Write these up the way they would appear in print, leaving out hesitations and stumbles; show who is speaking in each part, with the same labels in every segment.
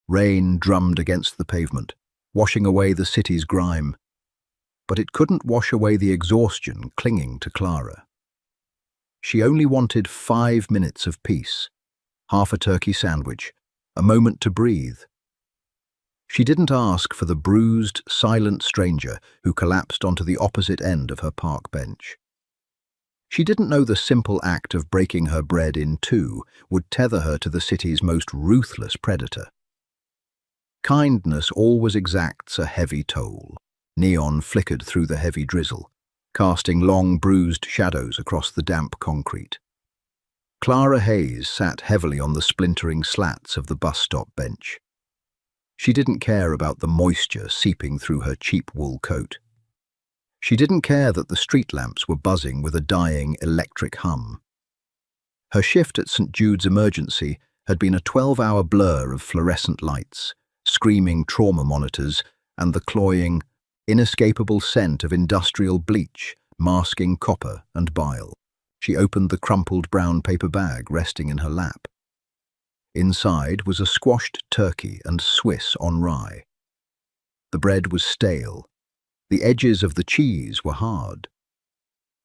Speaker 1: Rain drummed against the pavement, washing away the city's grime. But it couldn't wash away the exhaustion clinging to Clara. She only wanted 5 minutes of peace, half a turkey sandwich, a moment to breathe. She didn't ask for the bruised, silent stranger who collapsed onto the opposite end of her park bench. She didn't know the simple act of breaking her bread in two would tether her to the city's most ruthless predator. Kindness always exacts a heavy toll. Neon flickered through the heavy drizzle, casting long, bruised shadows across the damp concrete. Clara Hayes sat heavily on the splintering slats of the bus stop bench. She didn't care about the moisture seeping through her cheap wool coat. She didn't care that the street lamps were buzzing with a dying electric hum. Her shift at St. Jude's Emergency had been a 12-hour blur of fluorescent lights, screaming trauma monitors, and the cloying, inescapable scent of industrial bleach masking copper and bile. She opened the crumpled brown paper bag resting in her lap. Inside was a squashed turkey and Swiss on rye. The bread was stale. The edges of the cheese were hard.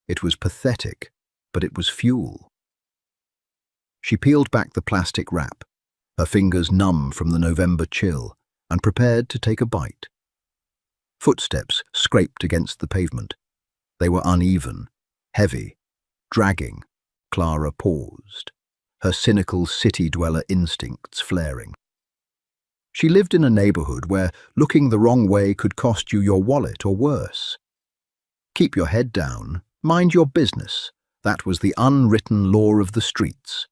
Speaker 1: It was pathetic, but it was fuel. She peeled back the plastic wrap, her fingers numb from the November chill, and prepared to take a bite. Footsteps scraped against the pavement. They were uneven, heavy, dragging. Clara paused, her cynical city-dweller instincts flaring. She lived in a neighborhood where looking the wrong way could cost you your wallet or worse. Keep your head down, mind your business. That was the unwritten law of the streets.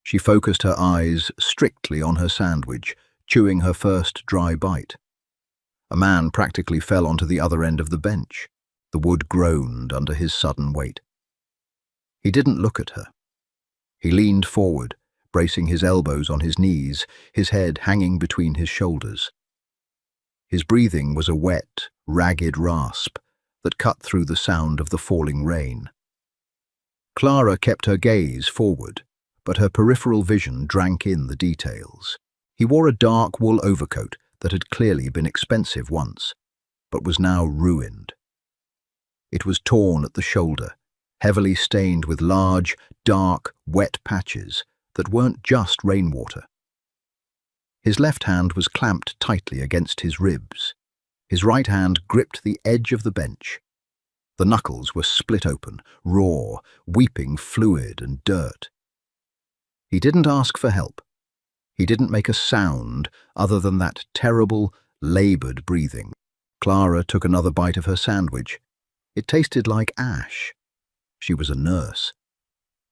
Speaker 1: She focused her eyes strictly on her sandwich, chewing her first dry bite. A man practically fell onto the other end of the bench. The wood groaned under his sudden weight. He didn't look at her. He leaned forward, bracing his elbows on his knees, his head hanging between his shoulders. His breathing was a wet, ragged rasp that cut through the sound of the falling rain. Clara kept her gaze forward, but her peripheral vision drank in the details. He wore a dark wool overcoat that had clearly been expensive once, but was now ruined. It was torn at the shoulder, heavily stained with large, dark, wet patches that weren't just rainwater. His left hand was clamped tightly against his ribs. His right hand gripped the edge of the bench. The knuckles were split open, raw, weeping fluid and dirt. He didn't ask for help. He didn't make a sound other than that terrible, labored breathing. Clara took another bite of her sandwich. It tasted like ash. She was a nurse.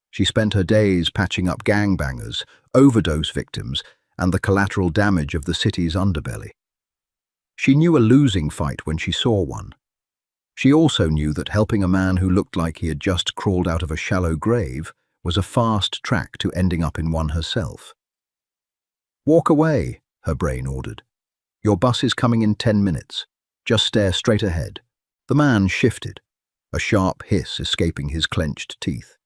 Speaker 1: She spent her days patching up gangbangers, overdose victims, and the collateral damage of the city's underbelly. She knew a losing fight when she saw one. She also knew that helping a man who looked like he had just crawled out of a shallow grave was a fast track to ending up in one herself. "Walk away," her brain ordered. "Your bus is coming in 10 minutes. Just stare straight ahead." The man shifted, a sharp hiss escaping his clenched teeth.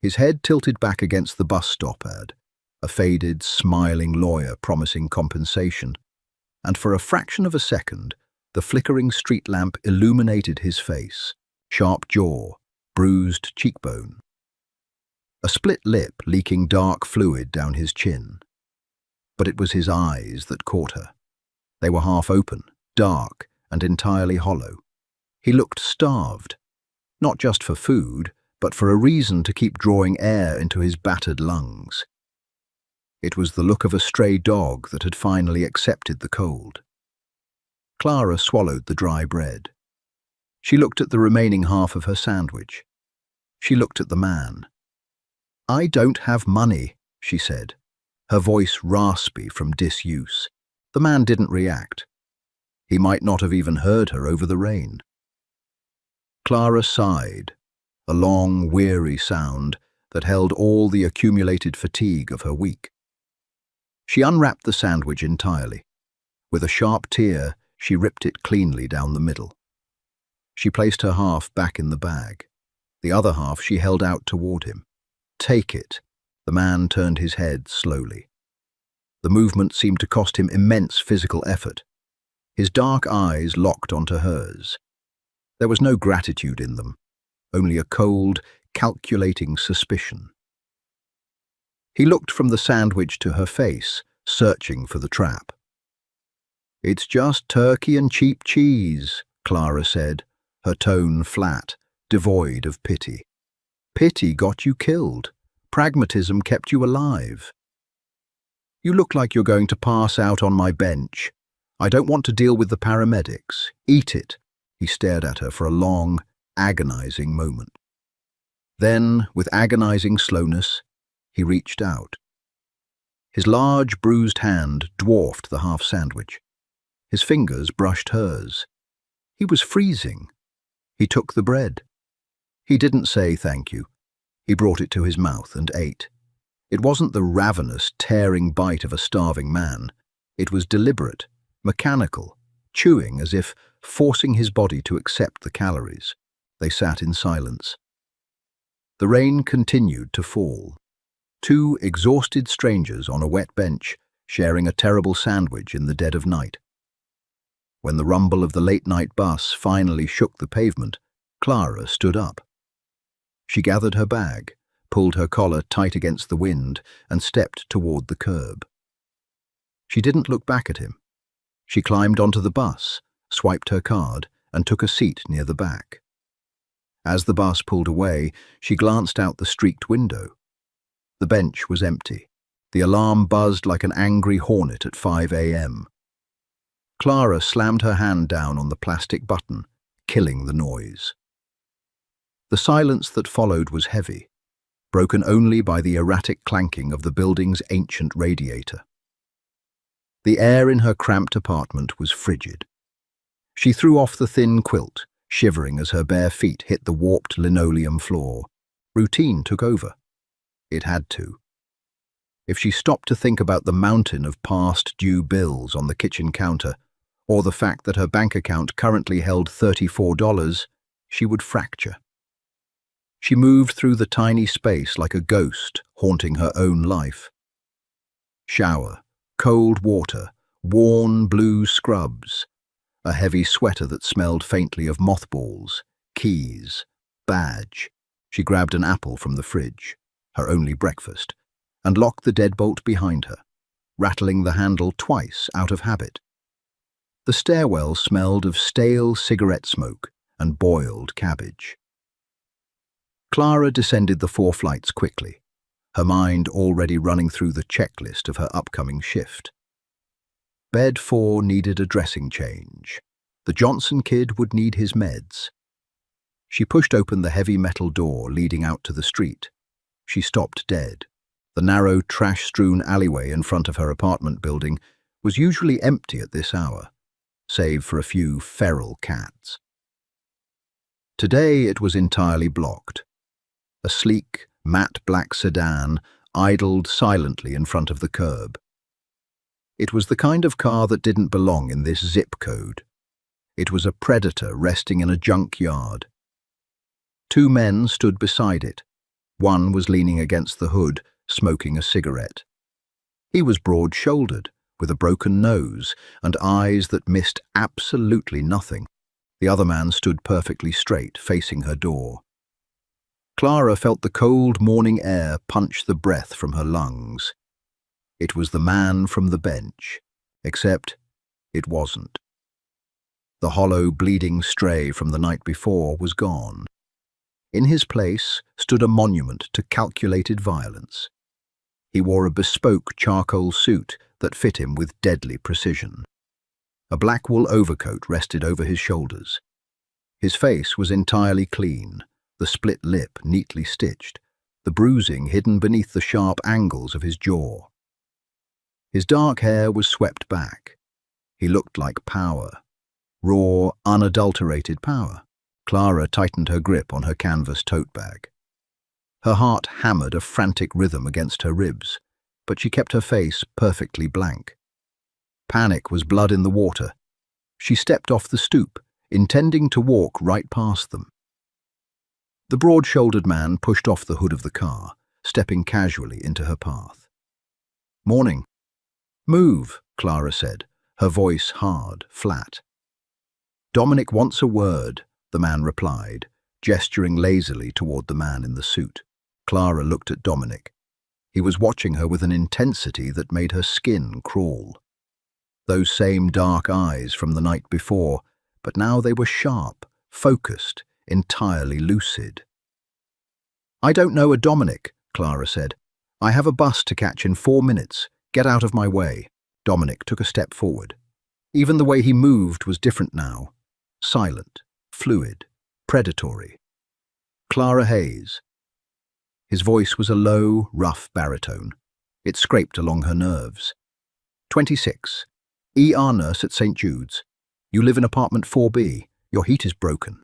Speaker 1: His head tilted back against the bus stop ad, a faded, smiling lawyer promising compensation, and for a fraction of a second, the flickering street lamp illuminated his face, sharp jaw, bruised cheekbone. A split lip leaking dark fluid down his chin. But it was his eyes that caught her. They were half open, dark, and entirely hollow. He looked starved, not just for food, but for a reason to keep drawing air into his battered lungs. It was the look of a stray dog that had finally accepted the cold. Clara swallowed the dry bread. She looked at the remaining half of her sandwich. She looked at the man. "I don't have money," she said, her voice raspy from disuse. The man didn't react. He might not have even heard her over the rain. Clara sighed, a long, weary sound that held all the accumulated fatigue of her week. She unwrapped the sandwich entirely. With a sharp tear, she ripped it cleanly down the middle. She placed her half back in the bag. The other half she held out toward him. "Take it." The man turned his head slowly. The movement seemed to cost him immense physical effort. His dark eyes locked onto hers. There was no gratitude in them, only a cold, calculating suspicion. He looked from the sandwich to her face, searching for the trap. "It's just turkey and cheap cheese," Clara said, her tone flat, devoid of pity. "Pity got you killed. Pragmatism kept you alive. You look like you're going to pass out on my bench. I don't want to deal with the paramedics. Eat it." He stared at her for a long, agonizing moment. Then, with agonizing slowness, he reached out. His large, bruised hand dwarfed the half sandwich. His fingers brushed hers. He was freezing. He took the bread. He didn't say thank you. He brought it to his mouth and ate. It wasn't the ravenous, tearing bite of a starving man. It was deliberate, mechanical, chewing as if forcing his body to accept the calories. They sat in silence. The rain continued to fall. Two exhausted strangers on a wet bench, sharing a terrible sandwich in the dead of night. When the rumble of the late-night bus finally shook the pavement, Clara stood up. She gathered her bag, pulled her collar tight against the wind, and stepped toward the curb. She didn't look back at him. She climbed onto the bus, swiped her card, and took a seat near the back. As the bus pulled away, she glanced out the streaked window. The bench was empty. The alarm buzzed like an angry hornet at 5 a.m. Clara slammed her hand down on the plastic button, killing the noise. The silence that followed was heavy, broken only by the erratic clanking of the building's ancient radiator. The air in her cramped apartment was frigid. She threw off the thin quilt, shivering as her bare feet hit the warped linoleum floor. Routine took over. It had to. If she stopped to think about the mountain of past due bills on the kitchen counter, or the fact that her bank account currently held $34, she would fracture. She moved through the tiny space like a ghost haunting her own life. Shower, cold water, worn blue scrubs, a heavy sweater that smelled faintly of mothballs, keys, badge. She grabbed an apple from the fridge, her only breakfast, and locked the deadbolt behind her, rattling the handle twice out of habit. The stairwell smelled of stale cigarette smoke and boiled cabbage. Clara descended the 4 flights quickly, her mind already running through the checklist of her upcoming shift. Bed 4 needed a dressing change. The Johnson kid would need his meds. She pushed open the heavy metal door leading out to the street. She stopped dead. The narrow, trash-strewn alleyway in front of her apartment building was usually empty at this hour, save for a few feral cats. Today it was entirely blocked. A sleek, matte black sedan idled silently in front of the curb. It was the kind of car that didn't belong in this zip code. It was a predator resting in a junkyard. 2 men stood beside it. One was leaning against the hood, smoking a cigarette. He was broad-shouldered, with a broken nose and eyes that missed absolutely nothing. The other man stood perfectly straight, facing her door. Clara felt the cold morning air punch the breath from her lungs. It was the man from the bench, except it wasn't. The hollow, bleeding stray from the night before was gone. In his place stood a monument to calculated violence. He wore a bespoke charcoal suit that fit him with deadly precision. A black wool overcoat rested over his shoulders. His face was entirely clean, the split lip neatly stitched, the bruising hidden beneath the sharp angles of his jaw. His dark hair was swept back. He looked like power. Raw, unadulterated power. Clara tightened her grip on her canvas tote bag. Her heart hammered a frantic rhythm against her ribs, but she kept her face perfectly blank. Panic was blood in the water. She stepped off the stoop, intending to walk right past them. The broad-shouldered man pushed off the hood of the car, stepping casually into her path. "Morning." Move, Clara said, her voice hard, flat. Dominic wants a word, the man replied, gesturing lazily toward the man in the suit. Clara looked at Dominic. He was watching her with an intensity that made her skin crawl. Those same dark eyes from the night before, but now they were sharp, focused, entirely lucid. I don't know a Dominic, Clara said. I have a bus to catch in 4 minutes. Get out of my way. Dominic took a step forward. Even the way he moved was different now. Silent, fluid, predatory. Clara Hayes. His voice was a low, rough baritone. It scraped along her nerves. 26. ER nurse at St. Jude's. You live in apartment 4B. Your heat is broken.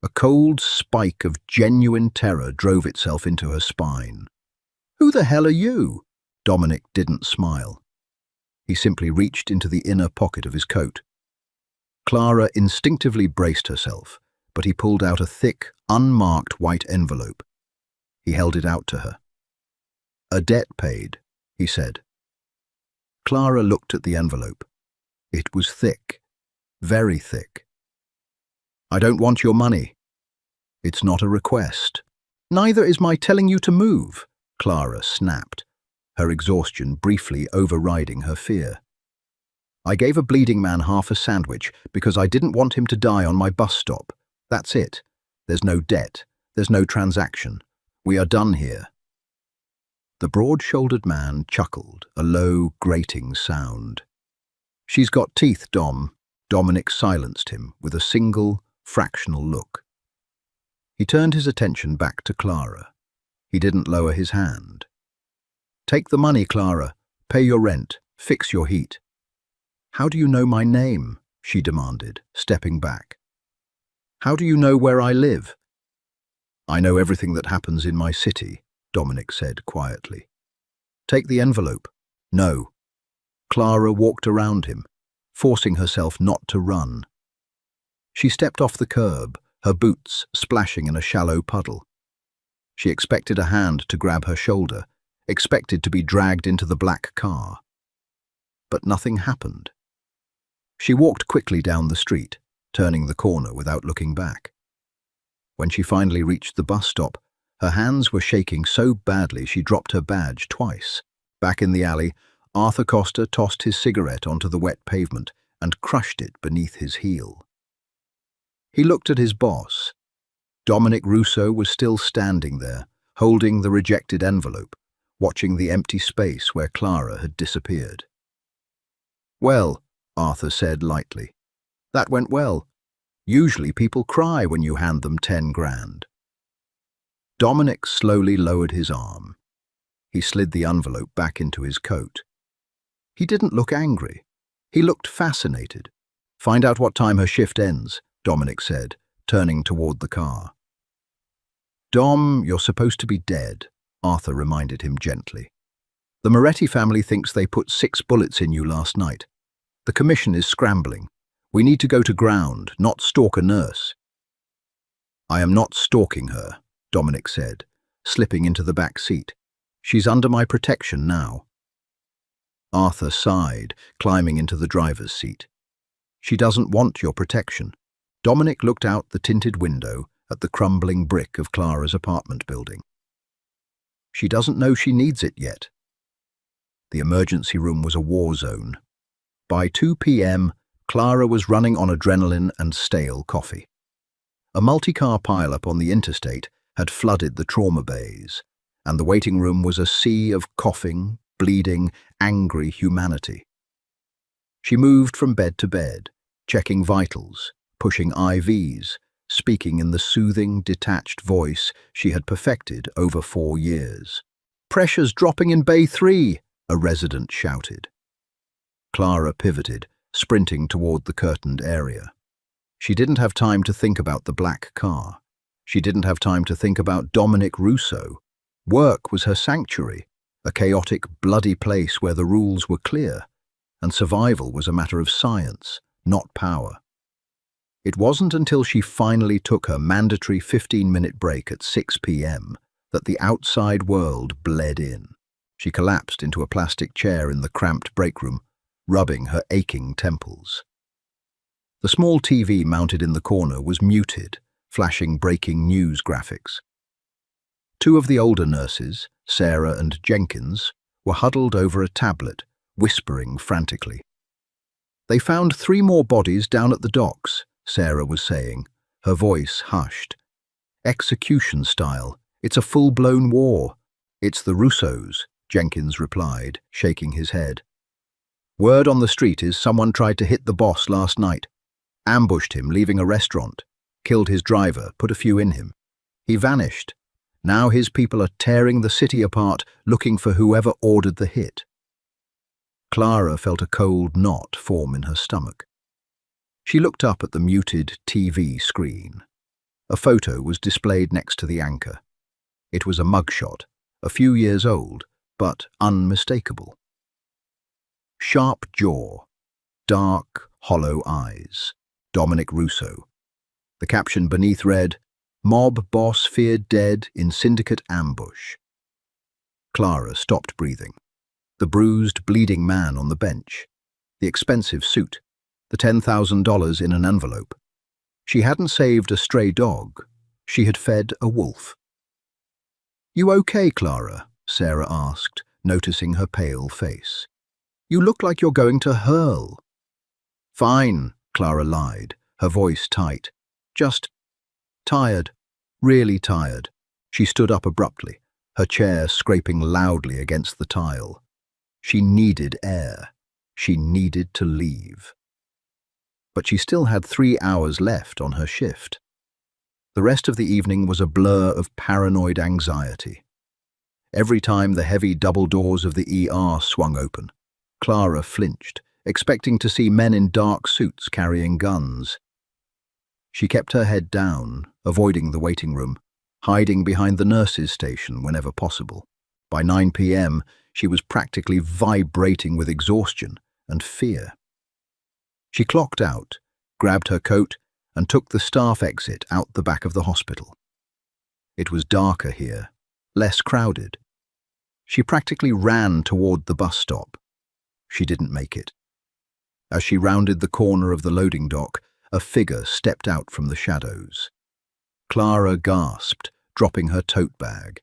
Speaker 1: A cold spike of genuine terror drove itself into her spine. Who the hell are you? Dominic didn't smile. He simply reached into the inner pocket of his coat. Clara instinctively braced herself, but he pulled out a thick, unmarked white envelope. He held it out to her. A debt paid, he said. Clara looked at the envelope. It was thick, very thick. I don't want your money. It's not a request. Neither is my telling you to move, Clara snapped, her exhaustion briefly overriding her fear. I gave a bleeding man half a sandwich because I didn't want him to die on my bus stop. That's it. There's no debt. There's no transaction. We are done here. The broad-shouldered man chuckled, a low, grating sound. She's got teeth, Dom. Dominic silenced him with a single, fractional look. He turned his attention back to Clara. He didn't lower his hand. Take the money, Clara. Pay your rent. Fix your heat. How do you know my name? She demanded, stepping back. How do you know where I live? I know everything that happens in my city, Dominic said quietly. Take the envelope. No. Clara walked around him, forcing herself not to run. She stepped off the curb, her boots splashing in a shallow puddle. She expected a hand to grab her shoulder, expected to be dragged into the black car. But nothing happened. She walked quickly down the street, turning the corner without looking back. When she finally reached the bus stop, her hands were shaking so badly she dropped her badge twice. Back in the alley, Arthur Costa tossed his cigarette onto the wet pavement and crushed it beneath his heel. He looked at his boss. Dominic Russo was still standing there, holding the rejected envelope, watching the empty space where Clara had disappeared. Well, Arthur said lightly, that went well. Usually people cry when you hand them 10 grand. Dominic slowly lowered his arm. He slid the envelope back into his coat. He didn't look angry. He looked fascinated. Find out what time her shift ends, Dominic said, turning toward the car. Dom, you're supposed to be dead, Arthur reminded him gently. The Moretti family thinks they put 6 bullets in you last night. The commission is scrambling. We need to go to ground, not stalk a nurse. I am not stalking her, Dominic said, slipping into the back seat. She's under my protection now. Arthur sighed, climbing into the driver's seat. She doesn't want your protection. Dominic looked out the tinted window at the crumbling brick of Clara's apartment building. She doesn't know she needs it yet. The emergency room was a war zone. By 2 p.m., Clara was running on adrenaline and stale coffee. A multi-car pileup on the interstate had flooded the trauma bays, and the waiting room was a sea of coughing, bleeding, angry humanity. She moved from bed to bed, checking vitals, pushing IVs, speaking in the soothing, detached voice she had perfected over 4 years. "Pressure's dropping in Bay 3, a resident shouted. Clara pivoted, sprinting toward the curtained area. She didn't have time to think about the black car. She didn't have time to think about Dominic Russo. Work was her sanctuary, a chaotic, bloody place where the rules were clear, and survival was a matter of science, not power. It wasn't until she finally took her mandatory 15-minute break at 6 p.m. that the outside world bled in. She collapsed into a plastic chair in the cramped break room, rubbing her aching temples. The small TV mounted in the corner was muted, flashing breaking news graphics. Two of the older nurses, Sarah and Jenkins, were huddled over a tablet, whispering frantically. "They found 3 more bodies down at the docks," Sarah was saying, her voice hushed. "Execution style. It's a full-blown war." "It's the Russos," Jenkins replied, shaking his head. "Word on the street is someone tried to hit the boss last night. Ambushed him leaving a restaurant. Killed his driver, put a few in him. He vanished. Now his people are tearing the city apart, looking for whoever ordered the hit." Clara felt a cold knot form in her stomach. She looked up at the muted TV screen. A photo was displayed next to the anchor. It was a mugshot, a few years old, but unmistakable. Sharp jaw, dark, hollow eyes. Dominic Russo. The caption beneath read, "Mob boss feared dead in syndicate ambush." Clara stopped breathing. The bruised, bleeding man on the bench. The expensive suit. The $10,000 in an envelope. She hadn't saved a stray dog. She had fed a wolf. "You okay, Clara?" Sarah asked, noticing her pale face. "You look like you're going to hurl." "Fine," Clara lied, her voice tight. "Just tired. Really tired." She stood up abruptly, her chair scraping loudly against the tile. She needed air. She needed to leave. But she still had 3 hours left on her shift. The rest of the evening was a blur of paranoid anxiety. Every time the heavy double doors of the ER swung open, Clara flinched, expecting to see men in dark suits carrying guns. She kept her head down, avoiding the waiting room, hiding behind the nurses' station whenever possible. By 9 p.m., she was practically vibrating with exhaustion and fear. She clocked out, grabbed her coat, and took the staff exit out the back of the hospital. It was darker here, less crowded. She practically ran toward the bus stop. She didn't make it. As she rounded the corner of the loading dock, a figure stepped out from the shadows. Clara gasped, dropping her tote bag,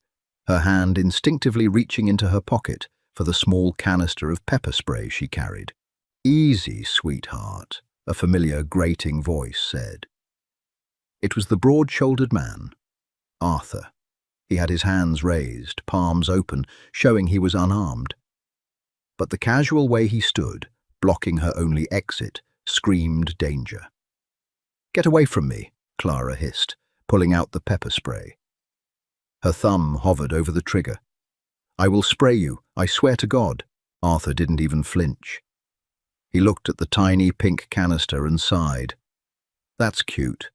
Speaker 1: her hand instinctively reaching into her pocket for the small canister of pepper spray she carried. "Easy, sweetheart," a familiar grating voice said. It was the broad-shouldered man, Arthur. He had his hands raised, palms open, showing he was unarmed. But the casual way he stood, blocking her only exit, screamed danger. "Get away from me," Clara hissed, pulling out the pepper spray. Her thumb hovered over the trigger. "I will spray you, I swear to God." Arthur didn't even flinch. He looked at the tiny pink canister and sighed. "That's cute.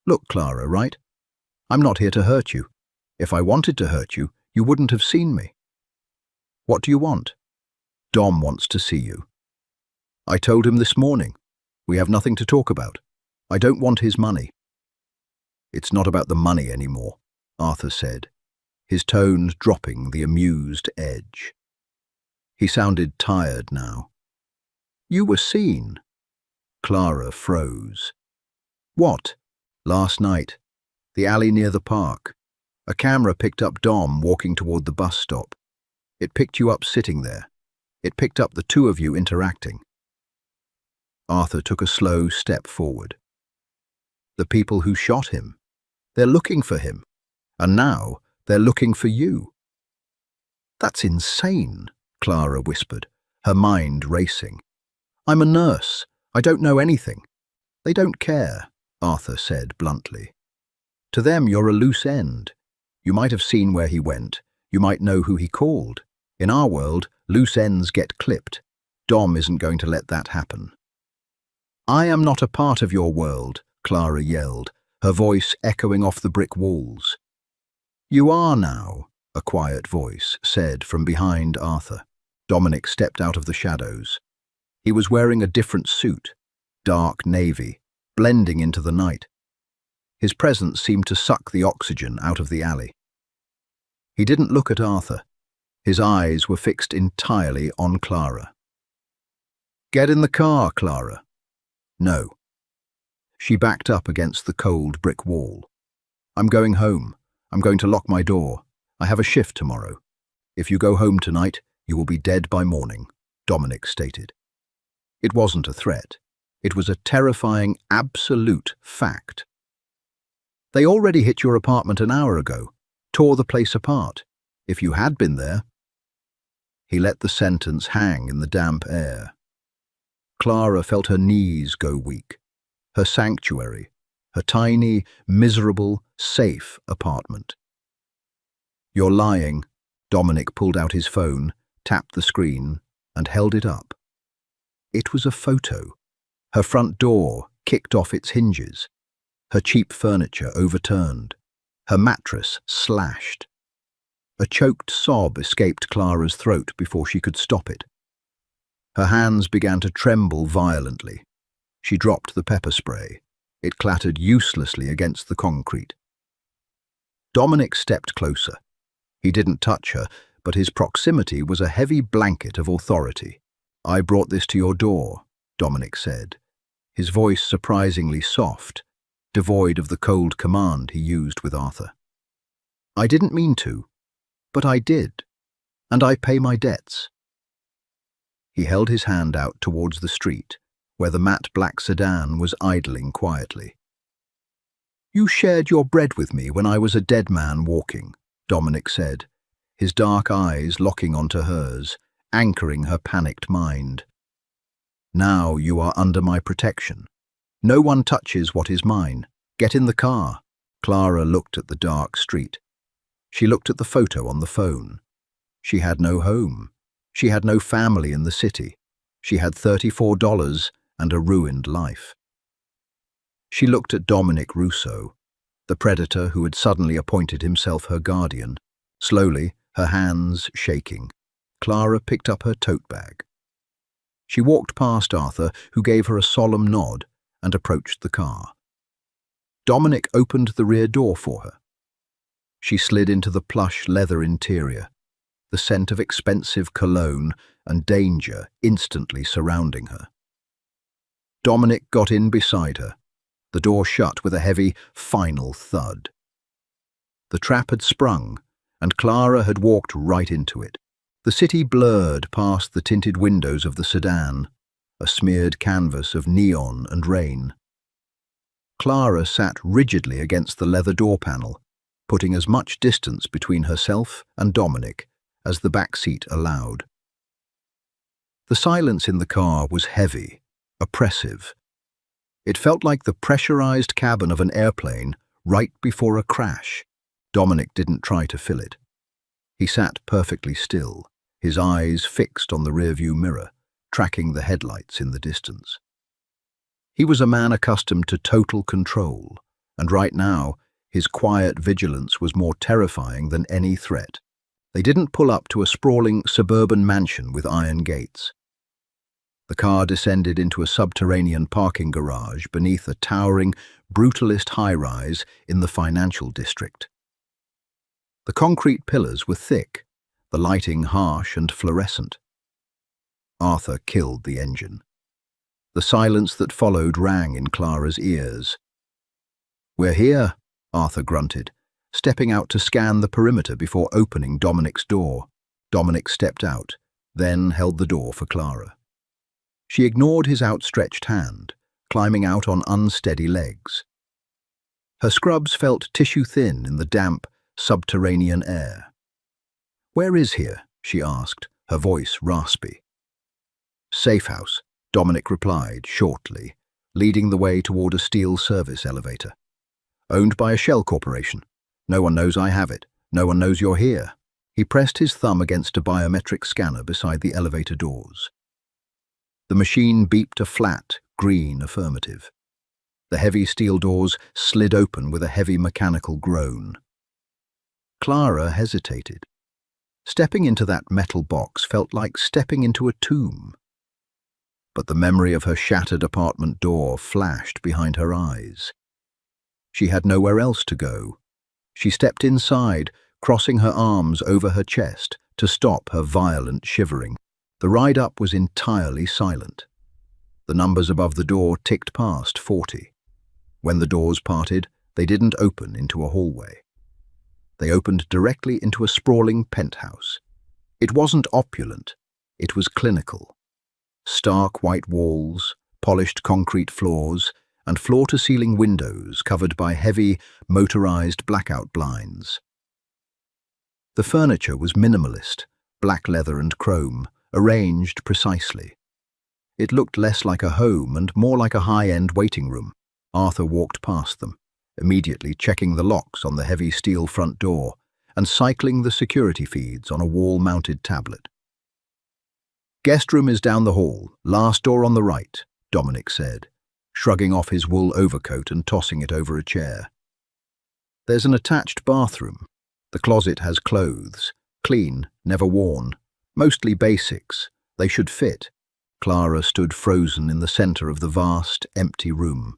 Speaker 1: Look, Clara, right? I'm not here to hurt you. If I wanted to hurt you, you wouldn't have seen me." "What do you want?" "Dom wants to see you." "I told him this morning. We have nothing to talk about. I don't want his money." "It's not about the money anymore," Arthur said, his tones dropping the amused edge. He sounded tired now. "You were seen." Clara froze. "What?" "Last night. The alley near the park. A camera picked up Dom walking toward the bus stop. It picked you up sitting there. It picked up the two of you interacting." Arthur took a slow step forward. "The people who shot him. They're looking for him. And now they're looking for you." "That's insane," Clara whispered, her mind racing. "I'm a nurse. I don't know anything." "They don't care," Arthur said bluntly. "To them, you're a loose end. You might have seen where he went. You might know who he called. In our world, loose ends get clipped. Dom isn't going to let that happen." "I am not a part of your world," Clara yelled, her voice echoing off the brick walls. "You are now," a quiet voice said from behind Arthur. Dominic stepped out of the shadows. He was wearing a different suit, dark navy, blending into the night. His presence seemed to suck the oxygen out of the alley. He didn't look at Arthur. His eyes were fixed entirely on Clara. "Get in the car, Clara." "No." She backed up against the cold brick wall. "I'm going home. I'm going to lock my door. I have a shift tomorrow. If you go home tonight, you will be dead by morning," Dominic stated. It wasn't a threat. It was a terrifying, absolute fact. "They already hit your apartment an hour ago, tore the place apart. If you had been there—" He let the sentence hang in the damp air. Clara felt her knees go weak. Her sanctuary, her tiny, miserable, safe apartment. "You're lying." Dominic pulled out his phone, tapped the screen, and held it up. It was a photo. Her front door kicked off its hinges. Her cheap furniture overturned. Her mattress slashed. A choked sob escaped Clara's throat before she could stop it. Her hands began to tremble violently. She dropped the pepper spray. It clattered uselessly against the concrete. Dominic stepped closer. He didn't touch her, but his proximity was a heavy blanket of authority. "I brought this to your door," Dominic said, his voice surprisingly soft, devoid of the cold command he used with Arthur. "I didn't mean to, but I did, and I pay my debts." He held his hand out towards the street, where the matte black sedan was idling quietly. "You shared your bread with me when I was a dead man walking," Dominic said, his dark eyes locking onto hers, anchoring her panicked mind. "Now you are under my protection. No one touches what is mine. Get in the car." Clara looked at the dark street. She looked at the photo on the phone. She had no home. She had no family in the city. She had $34 and a ruined life. She looked at Dominic Rousseau, the predator who had suddenly appointed himself her guardian. Slowly, her hands shaking, Clara picked up her tote bag. She walked past Arthur, who gave her a solemn nod, and approached the car. Dominic opened the rear door for her. She slid into the plush leather interior, the scent of expensive cologne and danger instantly surrounding her. Dominic got in beside her. The door shut with a heavy, final thud. The trap had sprung, and Clara had walked right into it. The city blurred past the tinted windows of the sedan, a smeared canvas of neon and rain. Clara sat rigidly against the leather door panel, putting as much distance between herself and Dominic as the back seat allowed. The silence in the car was heavy, oppressive. It felt like the pressurized cabin of an airplane right before a crash. Dominic didn't try to fill it. He sat perfectly still, his eyes fixed on the rearview mirror, tracking the headlights in the distance. He was a man accustomed to total control, and right now, his quiet vigilance was more terrifying than any threat. They didn't pull up to a sprawling suburban mansion with iron gates. The car descended into a subterranean parking garage beneath a towering, brutalist high-rise in the financial district. The concrete pillars were thick, the lighting harsh and fluorescent. Arthur killed the engine. The silence that followed rang in Clara's ears. "We're here," Arthur grunted, stepping out to scan the perimeter before opening Dominic's door. Dominic stepped out, then held the door for Clara. She ignored his outstretched hand, climbing out on unsteady legs. Her scrubs felt tissue-thin in the damp, subterranean air. "Where is here?" she asked, her voice raspy. "Safe house," Dominic replied shortly, leading the way toward a steel service elevator. "Owned by a shell corporation. No one knows I have it. No one knows you're here." He pressed his thumb against a biometric scanner beside the elevator doors. The machine beeped a flat, green affirmative. The heavy steel doors slid open with a heavy mechanical groan. Clara hesitated. Stepping into that metal box felt like stepping into a tomb. But the memory of her shattered apartment door flashed behind her eyes. She had nowhere else to go. She stepped inside, crossing her arms over her chest, to stop her violent shivering. The ride up was entirely silent. The numbers above the door ticked past 40. When the doors parted, they didn't open into a hallway. They opened directly into a sprawling penthouse. It wasn't opulent, it was clinical. Stark white walls, polished concrete floors, and floor-to-ceiling windows covered by heavy, motorized blackout blinds. The furniture was minimalist, black leather and chrome, arranged precisely. It looked less like a home and more like a high-end waiting room. Arthur walked past them, immediately checking the locks on the heavy steel front door and cycling the security feeds on a wall-mounted tablet. "Guest room is down the hall, last door on the right," Dominic said, shrugging off his wool overcoat and tossing it over a chair. "There's an attached bathroom. The closet has clothes, clean, never worn, mostly basics. They should fit." Clara stood frozen in the center of the vast, empty room.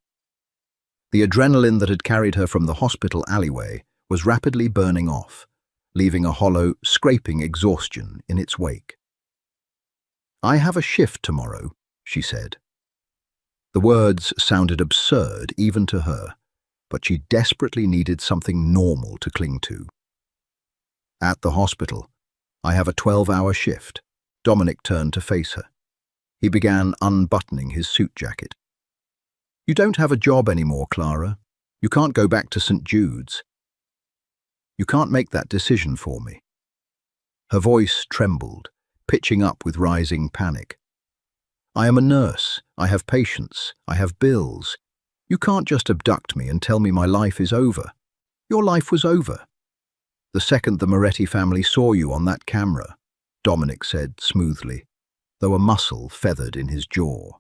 Speaker 1: The adrenaline that had carried her from the hospital alleyway was rapidly burning off, leaving a hollow, scraping exhaustion in its wake. "I have a shift tomorrow," she said. The words sounded absurd even to her, but she desperately needed something normal to cling to. "At the hospital. I have a 12-hour shift." Dominic turned to face her. He began unbuttoning his suit jacket. "You don't have a job anymore, Clara. You can't go back to St. Jude's. You can't make that decision for me." Her voice trembled, pitching up with rising panic. "I am a nurse. I have patients. I have bills. You can't just abduct me and tell me my life is over. Your life was over the second the Moretti family saw you on that camera," Dominic said smoothly, though a muscle feathered in his jaw.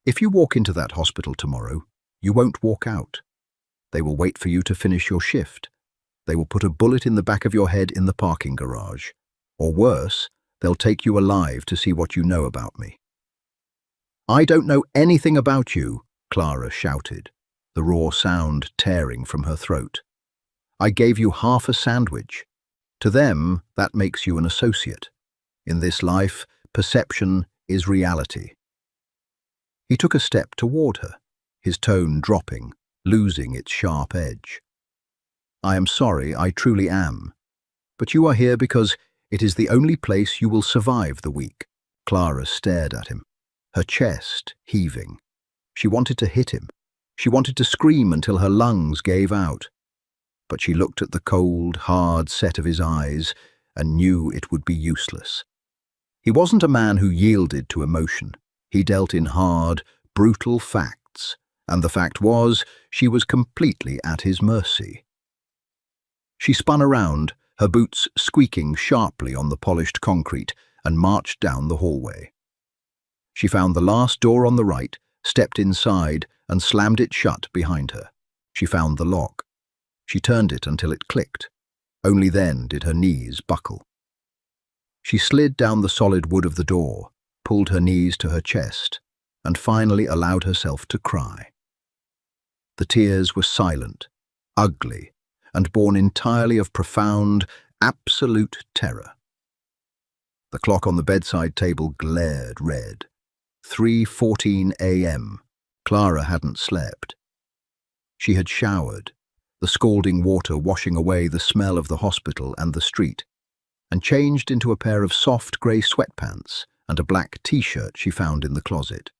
Speaker 1: "If you walk into that hospital tomorrow, you won't walk out. They will wait for you to finish your shift. They will put a bullet in the back of your head in the parking garage. Or worse, they'll take you alive to see what you know about me." "I don't know anything about you," Clara shouted, the raw sound tearing from her throat. "I gave you half a sandwich. To them, that makes you an associate. In this life, perception is reality." He took a step toward her, his tone dropping, losing its sharp edge. "I am sorry, I truly am. But you are here because it is the only place you will survive the week." Clara stared at him, her chest heaving. She wanted to hit him. She wanted to scream until her lungs gave out. But she looked at the cold, hard set of his eyes and knew it would be useless. He wasn't a man who yielded to emotion. He dealt in hard, brutal facts, and the fact was, she was completely at his mercy. She spun around, her boots squeaking sharply on the polished concrete, and marched down the hallway. She found the last door on the right, stepped inside, and slammed it shut behind her. She found the lock. She turned it until it clicked. Only then did her knees buckle. She slid down the solid wood of the door, pulled her knees to her chest, and finally allowed herself to cry. The tears were silent, ugly, and born entirely of profound, absolute terror. The clock on the bedside table glared red. 3:14 a.m. Clara hadn't slept. She had showered, the scalding water washing away the smell of the hospital and the street, and changed into a pair of soft grey sweatpants and a black t-shirt she found in the closet.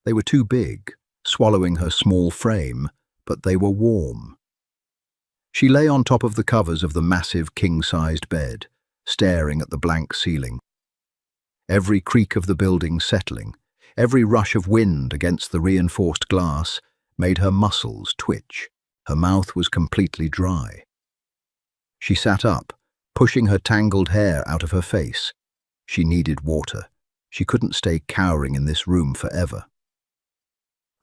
Speaker 1: They were too big, swallowing her small frame, but they were warm. She lay on top of the covers of the massive king-sized bed, staring at the blank ceiling. Every creak of the building settling, every rush of wind against the reinforced glass made her muscles twitch. Her mouth was completely dry. She sat up, pushing her tangled hair out of her face. She needed water. She couldn't stay cowering in this room forever.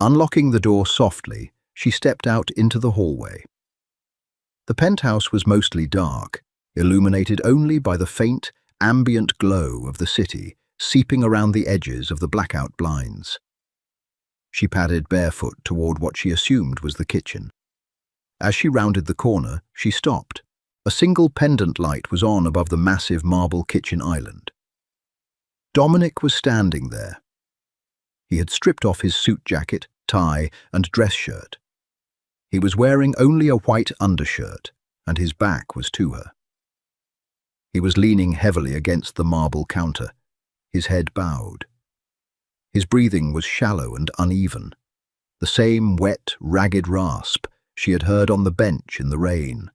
Speaker 1: Unlocking the door softly, she stepped out into the hallway. The penthouse was mostly dark, illuminated only by the faint, ambient glow of the city seeping around the edges of the blackout blinds. She padded barefoot toward what she assumed was the kitchen. As she rounded the corner, she stopped. A single pendant light was on above the massive marble kitchen island. Dominic was standing there. He had stripped off his suit jacket, tie, and dress shirt. He was wearing only a white undershirt, and his back was to her. He was leaning heavily against the marble counter, his head bowed. His breathing was shallow and uneven, the same wet, ragged rasp she had heard on the bench in the rain.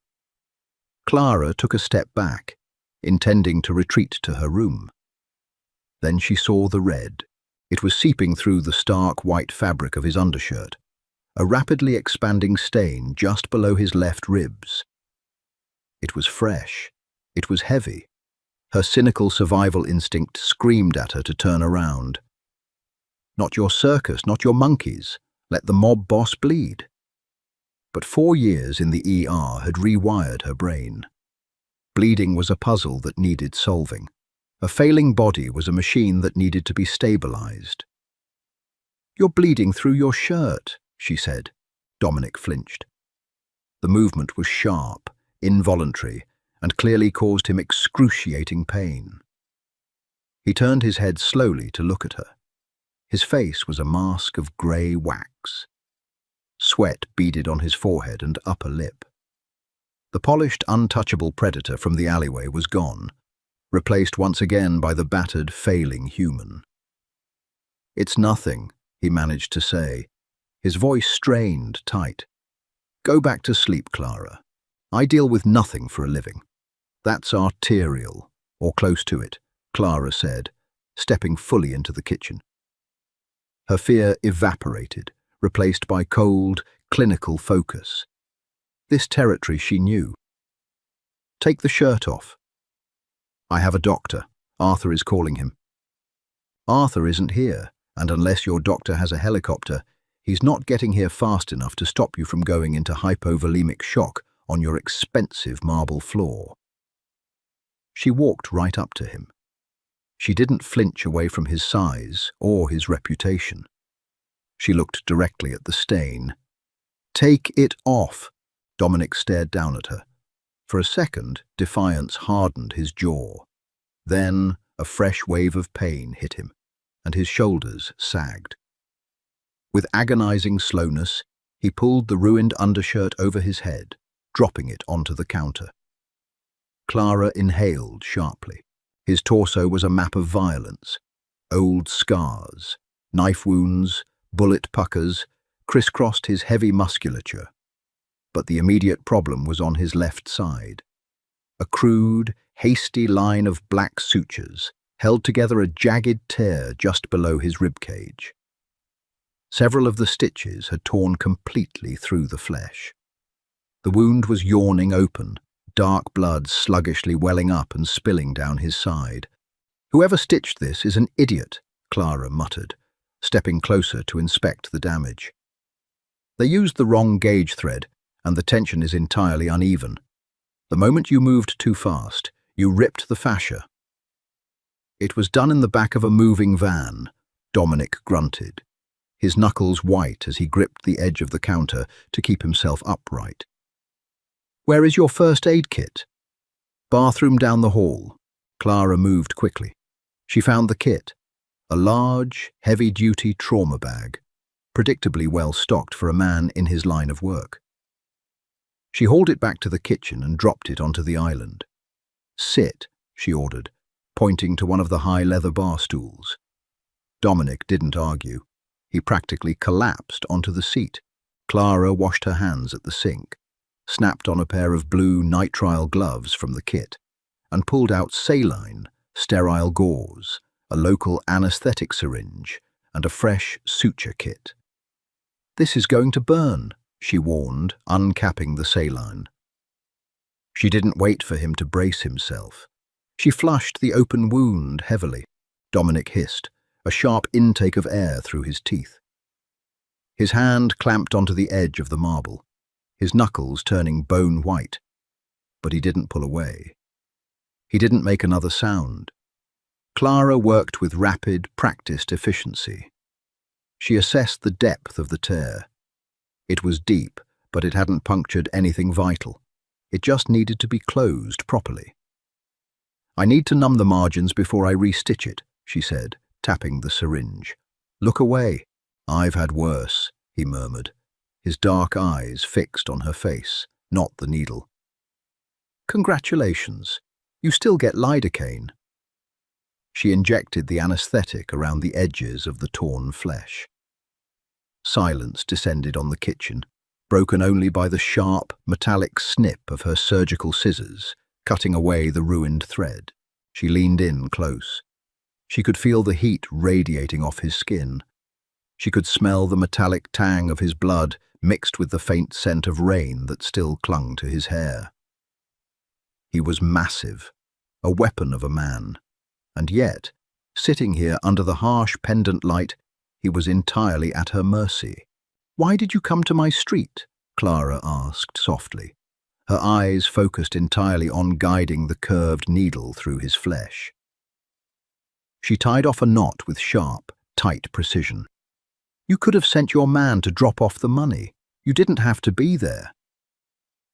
Speaker 1: Clara took a step back, intending to retreat to her room. Then she saw the red. It was seeping through the stark white fabric of his undershirt, a rapidly expanding stain just below his left ribs. It was fresh. It was heavy. Her cynical survival instinct screamed at her to turn around. Not your circus, not your monkeys. Let the mob boss bleed. But 4 years in the ER had rewired her brain. Bleeding was a puzzle that needed solving. A failing body was a machine that needed to be stabilized. "You're bleeding through your shirt," she said. Dominic flinched. The movement was sharp, involuntary, and clearly caused him excruciating pain. He turned his head slowly to look at her. His face was a mask of grey wax. Sweat beaded on his forehead and upper lip. The polished, untouchable predator from the alleyway was gone, replaced once again by the battered, failing human. "It's nothing," he managed to say, his voice strained tight. "Go back to sleep, Clara. I deal with nothing for a living." "That's arterial, or close to it," Clara said, stepping fully into the kitchen. Her fear evaporated, replaced by cold, clinical focus. This territory she knew. "Take the shirt off." "I have a doctor. Arthur is calling him." "Arthur isn't here, and unless your doctor has a helicopter, he's not getting here fast enough to stop you from going into hypovolemic shock on your expensive marble floor." She walked right up to him. She didn't flinch away from his size or his reputation. She looked directly at the stain. "Take it off." Dominic stared down at her. For a second, defiance hardened his jaw. Then a fresh wave of pain hit him, and his shoulders sagged. With agonizing slowness, he pulled the ruined undershirt over his head, dropping it onto the counter. Clara inhaled sharply. His torso was a map of violence. Old scars, knife wounds, bullet puckers crisscrossed his heavy musculature. But the immediate problem was on his left side. A crude, hasty line of black sutures held together a jagged tear just below his ribcage. Several of the stitches had torn completely through the flesh. The wound was yawning open, dark blood sluggishly welling up and spilling down his side. "Whoever stitched this is an idiot," Clara muttered, stepping closer to inspect the damage. "They used the wrong gauge thread, and the tension is entirely uneven. The moment you moved too fast, you ripped the fascia." "It was done in the back of a moving van," Dominic grunted, his knuckles white as he gripped the edge of the counter to keep himself upright. "Where is your first aid kit?" "Bathroom down the hall." Clara moved quickly. She found the kit, a large, heavy-duty trauma bag, predictably well stocked for a man in his line of work. She hauled it back to the kitchen and dropped it onto the island. "Sit," she ordered, pointing to one of the high leather bar stools. Dominic didn't argue. He practically collapsed onto the seat. Clara washed her hands at the sink, snapped on a pair of blue nitrile gloves from the kit, and pulled out saline, sterile gauze, a local anesthetic syringe, and a fresh suture kit. "This is going to burn," she warned, uncapping the saline. She didn't wait for him to brace himself. She flushed the open wound heavily. Dominic hissed, a sharp intake of air through his teeth. His hand clamped onto the edge of the marble, his knuckles turning bone white. But he didn't pull away. He didn't make another sound. Clara worked with rapid, practiced efficiency. She assessed the depth of the tear. It was deep, but it hadn't punctured anything vital. It just needed to be closed properly. "I need to numb the margins before I restitch it," she said, tapping the syringe. "Look away." "I've had worse," he murmured, his dark eyes fixed on her face, not the needle. "Congratulations. You still get lidocaine." She injected the anesthetic around the edges of the torn flesh. Silence descended on the kitchen, broken only by the sharp, metallic snip of her surgical scissors, cutting away the ruined thread. She leaned in close. She could feel the heat radiating off his skin. She could smell the metallic tang of his blood mixed with the faint scent of rain that still clung to his hair. He was massive, a weapon of a man, and yet, sitting here under the harsh pendant light, he was entirely at her mercy. "Why did you come to my street?" Clara asked softly, her eyes focused entirely on guiding the curved needle through his flesh. She tied off a knot with sharp, tight precision. "You could have sent your man to drop off the money. You didn't have to be there."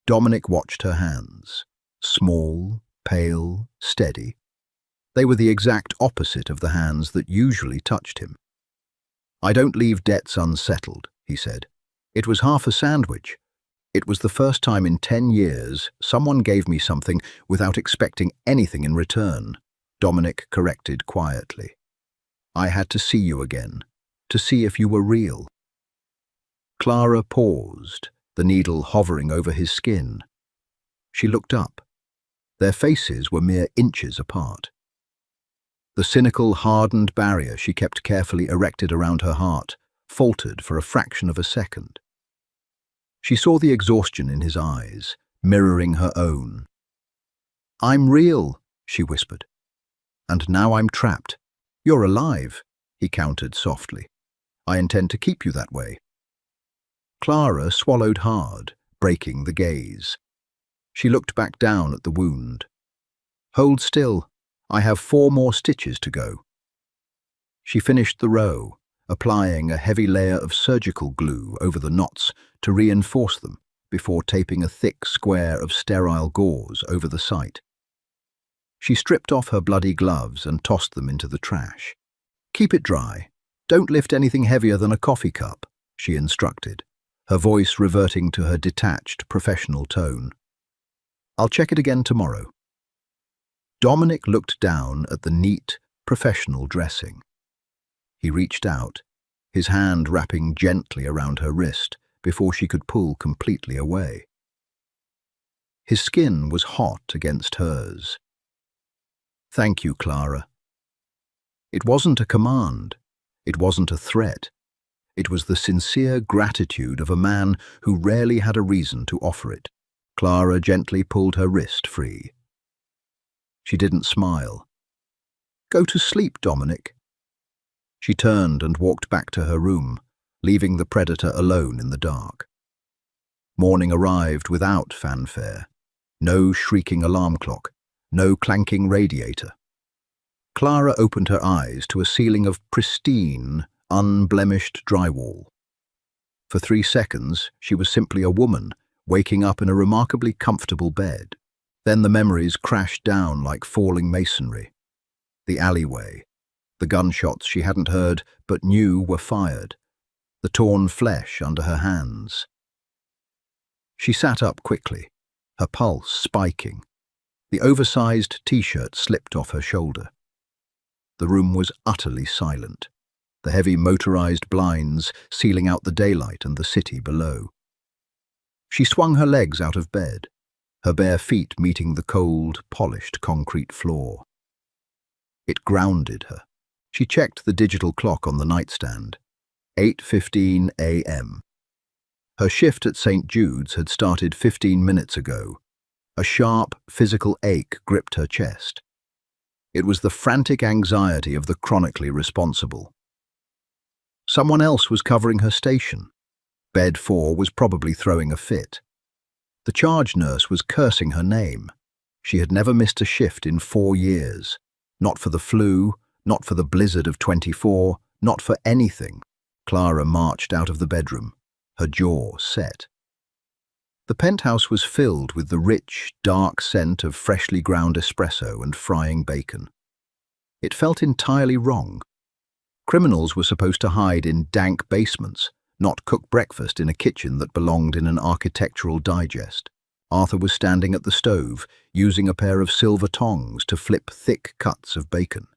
Speaker 1: Dominic watched her hands. Small, pale, steady. They were the exact opposite of the hands that usually touched him. "I don't leave debts unsettled," he said. "It was half a sandwich. It was the first time in 10 years someone gave me something without expecting anything in return," Dominic corrected quietly. "I had to see you again, to see if you were real." Clara paused, the needle hovering over his skin. She looked up. Their faces were mere inches apart. The cynical, hardened barrier she kept carefully erected around her heart faltered for a fraction of a second. She saw the exhaustion in his eyes, mirroring her own. "I'm real," she whispered. "And now I'm trapped." "You're alive," he countered softly. "I intend to keep you that way." Clara swallowed hard, breaking the gaze. She looked back down at the wound. "Hold still. I have 4 more stitches to go." She finished the row, applying a heavy layer of surgical glue over the knots to reinforce them before taping a thick square of sterile gauze over the site. She stripped off her bloody gloves and tossed them into the trash. "Keep it dry. Don't lift anything heavier than a coffee cup," she instructed, her voice reverting to her detached, professional tone. "I'll check it again tomorrow." Dominic looked down at the neat, professional dressing. He reached out, his hand wrapping gently around her wrist before she could pull completely away. His skin was hot against hers. "Thank you, Clara." It wasn't a command. It wasn't a threat. It was the sincere gratitude of a man who rarely had a reason to offer it. Clara gently pulled her wrist free. She didn't smile. "Go to sleep, Dominic." She turned and walked back to her room, leaving the predator alone in the dark. Morning arrived without fanfare. No shrieking alarm clock, no clanking radiator. Clara opened her eyes to a ceiling of pristine, unblemished drywall. For 3 seconds, she was simply a woman, waking up in a remarkably comfortable bed. Then the memories crashed down like falling masonry. The alleyway, the gunshots she hadn't heard but knew were fired, the torn flesh under her hands. She sat up quickly, her pulse spiking. The oversized t-shirt slipped off her shoulder. The room was utterly silent, the heavy motorized blinds sealing out the daylight and the city below. She swung her legs out of bed, her bare feet meeting the cold, polished concrete floor. It grounded her. She checked the digital clock on the nightstand. 8:15 a.m. Her shift at St. Jude's had started 15 minutes ago. A sharp, physical ache gripped her chest. It was the frantic anxiety of the chronically responsible. Someone else was covering her station. Bed 4 was probably throwing a fit. The charge nurse was cursing her name. She had never missed a shift in 4 years. Not for the flu, not for the blizzard of 24, not for anything. Clara marched out of the bedroom, her jaw set. The penthouse was filled with the rich, dark scent of freshly ground espresso and frying bacon. It felt entirely wrong. Criminals were supposed to hide in dank basements, not cook breakfast in a kitchen that belonged in an architectural digest. Arthur was standing at the stove, using a pair of silver tongs to flip thick cuts of bacon.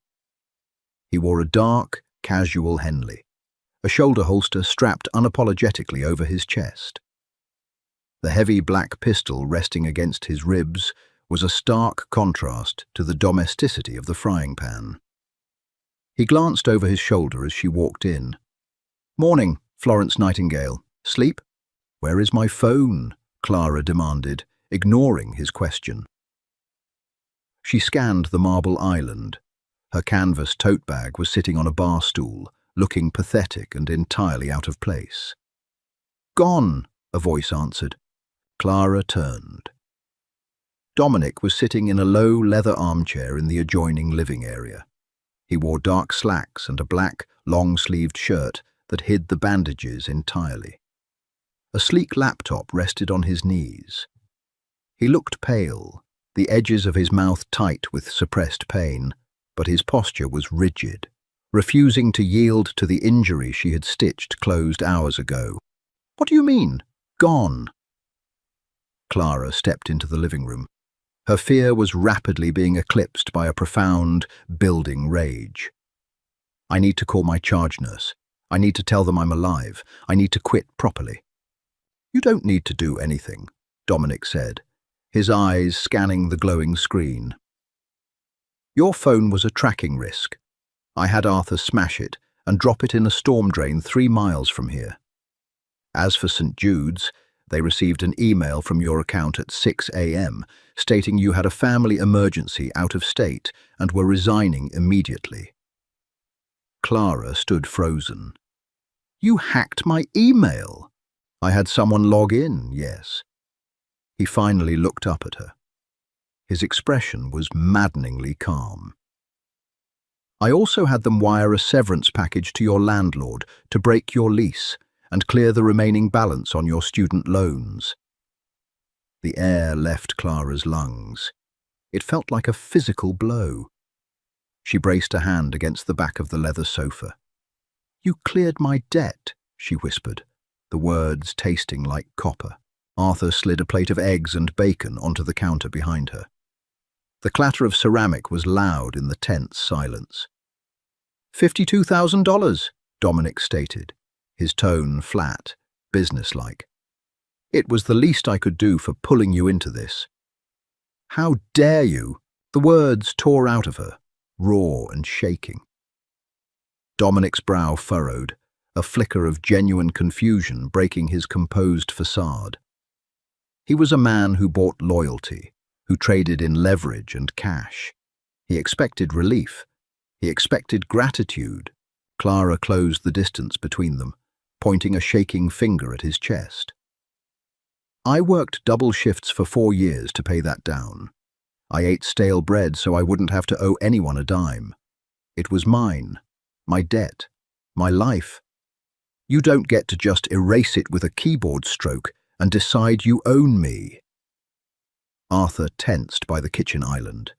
Speaker 1: He wore a dark, casual Henley, a shoulder holster strapped unapologetically over his chest. The heavy black pistol resting against his ribs was a stark contrast to the domesticity of the frying pan. He glanced over his shoulder as she walked in. "Morning, Florence Nightingale. Sleep?" "Where is my phone?" Clara demanded, ignoring his question. She scanned the marble island. Her canvas tote bag was sitting on a bar stool, looking pathetic and entirely out of place. "Gone," a voice answered. Clara turned. Dominic was sitting in a low leather armchair in the adjoining living area. He wore dark slacks and a black, long-sleeved shirt that hid the bandages entirely. A sleek laptop rested on his knees. He looked pale, the edges of his mouth tight with suppressed pain, but his posture was rigid, refusing to yield to the injury she had stitched closed hours ago. "What do you mean, gone?" Clara stepped into the living room. Her fear was rapidly being eclipsed by a profound, building rage. "I need to call my charge nurse. I need to tell them I'm alive. I need to quit properly." "You don't need to do anything," Dominic said, his eyes scanning the glowing screen. "Your phone was a tracking risk. I had Arthur smash it and drop it in a storm drain 3 miles from here. As for St. Jude's, they received an email from your account at 6 a.m. stating you had a family emergency out of state and were resigning immediately." Clara stood frozen. "You hacked my email." "I had someone log in, yes." He finally looked up at her. His expression was maddeningly calm. "I also had them wire a severance package to your landlord to break your lease and clear the remaining balance on your student loans." The air left Clara's lungs. It felt like a physical blow. She braced a hand against the back of the leather sofa. "You cleared my debt," she whispered, the words tasting like copper. Arthur slid a plate of eggs and bacon onto the counter behind her. The clatter of ceramic was loud in the tense silence. $52,000, Dominic stated, his tone flat, businesslike. "It was the least I could do for pulling you into this." "How dare you?" The words tore out of her, raw and shaking. Dominic's brow furrowed, a flicker of genuine confusion breaking his composed facade. He was a man who bought loyalty, who traded in leverage and cash. He expected relief. He expected gratitude. Clara closed the distance between them, pointing a shaking finger at his chest. "I worked double shifts for 4 years to pay that down. I ate stale bread so I wouldn't have to owe anyone a dime. It was mine, my debt, my life. You don't get to just erase it with a keyboard stroke and decide you own me." Arthur tensed by the kitchen island,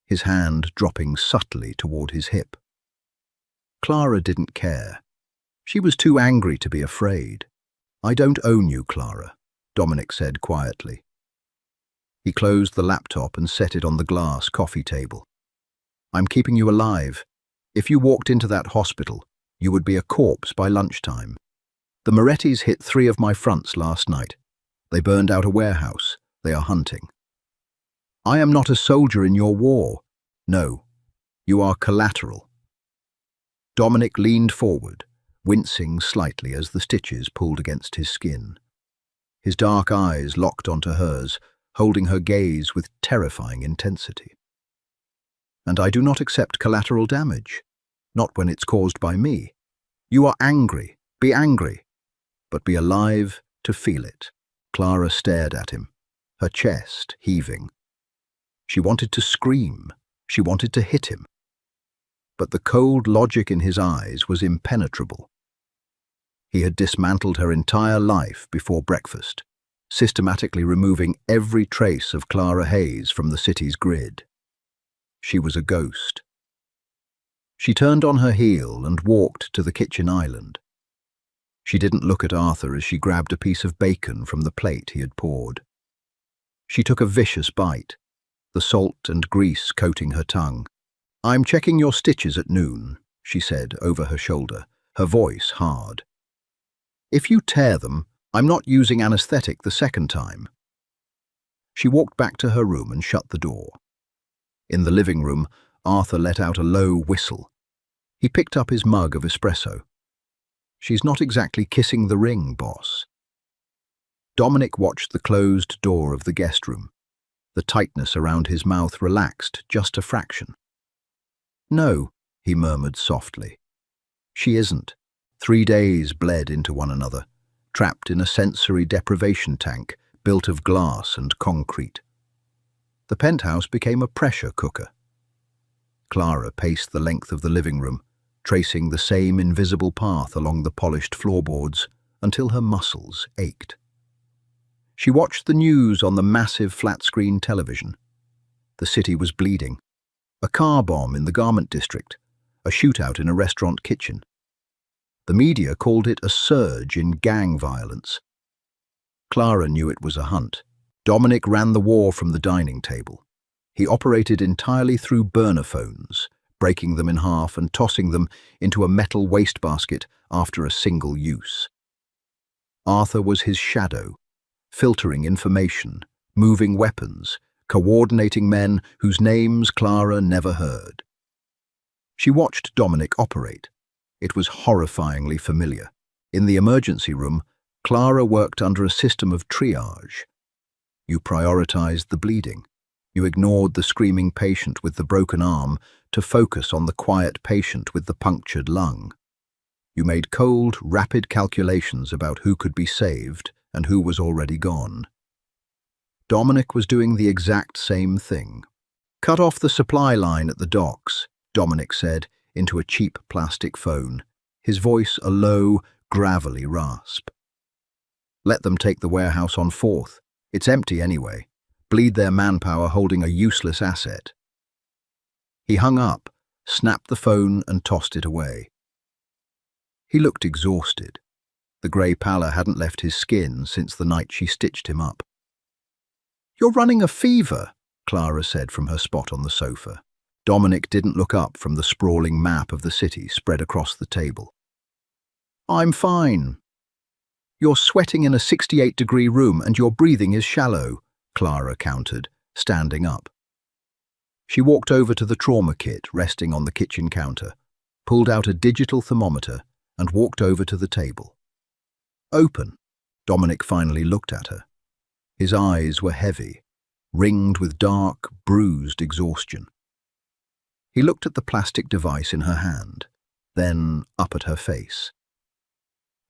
Speaker 1: his hand dropping subtly toward his hip. Clara didn't care. She was too angry to be afraid. "I don't own you, Clara," Dominic said quietly. He closed the laptop and set it on the glass coffee table. "I'm keeping you alive. If you walked into that hospital, you would be a corpse by lunchtime. The Morettis hit 3 of my fronts last night. They burned out a warehouse. They are hunting. I am not a soldier in your war. No, you are collateral." Dominic leaned forward, wincing slightly as the stitches pulled against his skin. His dark eyes locked onto hers, holding her gaze with terrifying intensity. "And I do not accept collateral damage, not when it's caused by me. You are angry, be angry, but be alive to feel it." Clara stared at him, her chest heaving. She wanted to scream, she wanted to hit him. But the cold logic in his eyes was impenetrable. He had dismantled her entire life before breakfast. systematically removing every trace of Clara Hayes from the city's grid. She was a ghost. She turned on her heel and walked to the kitchen island. She didn't look at Arthur as she grabbed a piece of bacon from the plate he had poured. She took a vicious bite, the salt and grease coating her tongue. "I'm checking your stitches at noon," she said over her shoulder, her voice hard. "If you tear them, I'm not using anesthetic the second time." She walked back to her room and shut the door. In the living room, Arthur let out a low whistle. He picked up his mug of espresso. "She's not exactly kissing the ring, boss." Dominic watched the closed door of the guest room. The tightness around his mouth relaxed just a fraction. "No," he murmured softly. "She isn't." 3 days bled into one another, trapped in a sensory deprivation tank built of glass and concrete. The penthouse became a pressure cooker. Clara paced the length of the living room, tracing the same invisible path along the polished floorboards until her muscles ached. She watched the news on the massive flat-screen television. The city was bleeding. A car bomb in the garment district, a shootout in a restaurant kitchen. The media called it a surge in gang violence. Clara knew it was a hunt. Dominic ran the war from the dining table. He operated entirely through burner phones, breaking them in half and tossing them into a metal wastebasket after a single use. Arthur was his shadow, filtering information, moving weapons, coordinating men whose names Clara never heard. She watched Dominic operate. It was horrifyingly familiar. In the emergency room, Clara worked under a system of triage. You prioritized the bleeding. You ignored the screaming patient with the broken arm to focus on the quiet patient with the punctured lung. You made cold, rapid calculations about who could be saved and who was already gone. Dominic was doing the exact same thing. "Cut off the supply line at the docks," Dominic said into a cheap plastic phone, his voice a low, gravelly rasp. "Let them take the warehouse on 4th. It's empty anyway. Bleed their manpower holding a useless asset." He hung up, snapped the phone and tossed it away. He looked exhausted. The grey pallor hadn't left his skin since the night she stitched him up. "You're running a fever," Clara said from her spot on the sofa. Dominic didn't look up from the sprawling map of the city spread across the table. "I'm fine." "You're sweating in a 68-degree room and your breathing is shallow," Clara countered, standing up. She walked over to the trauma kit resting on the kitchen counter, pulled out a digital thermometer and walked over to the table. "Open." Dominic finally looked at her. His eyes were heavy, ringed with dark, bruised exhaustion. He looked at the plastic device in her hand, then up at her face.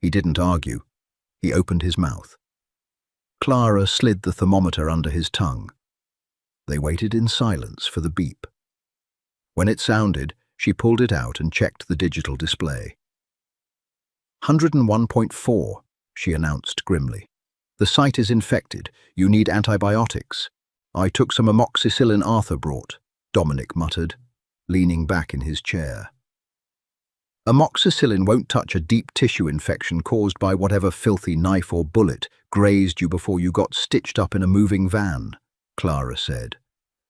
Speaker 1: He didn't argue. He opened his mouth. Clara slid the thermometer under his tongue. They waited in silence for the beep. When it sounded, she pulled it out and checked the digital display. 101.4, she announced grimly. "The site is infected. You need antibiotics." "I took some amoxicillin Arthur brought," Dominic muttered, leaning back in his chair. "Amoxicillin won't touch a deep tissue infection caused by whatever filthy knife or bullet grazed you before you got stitched up in a moving van," Clara said,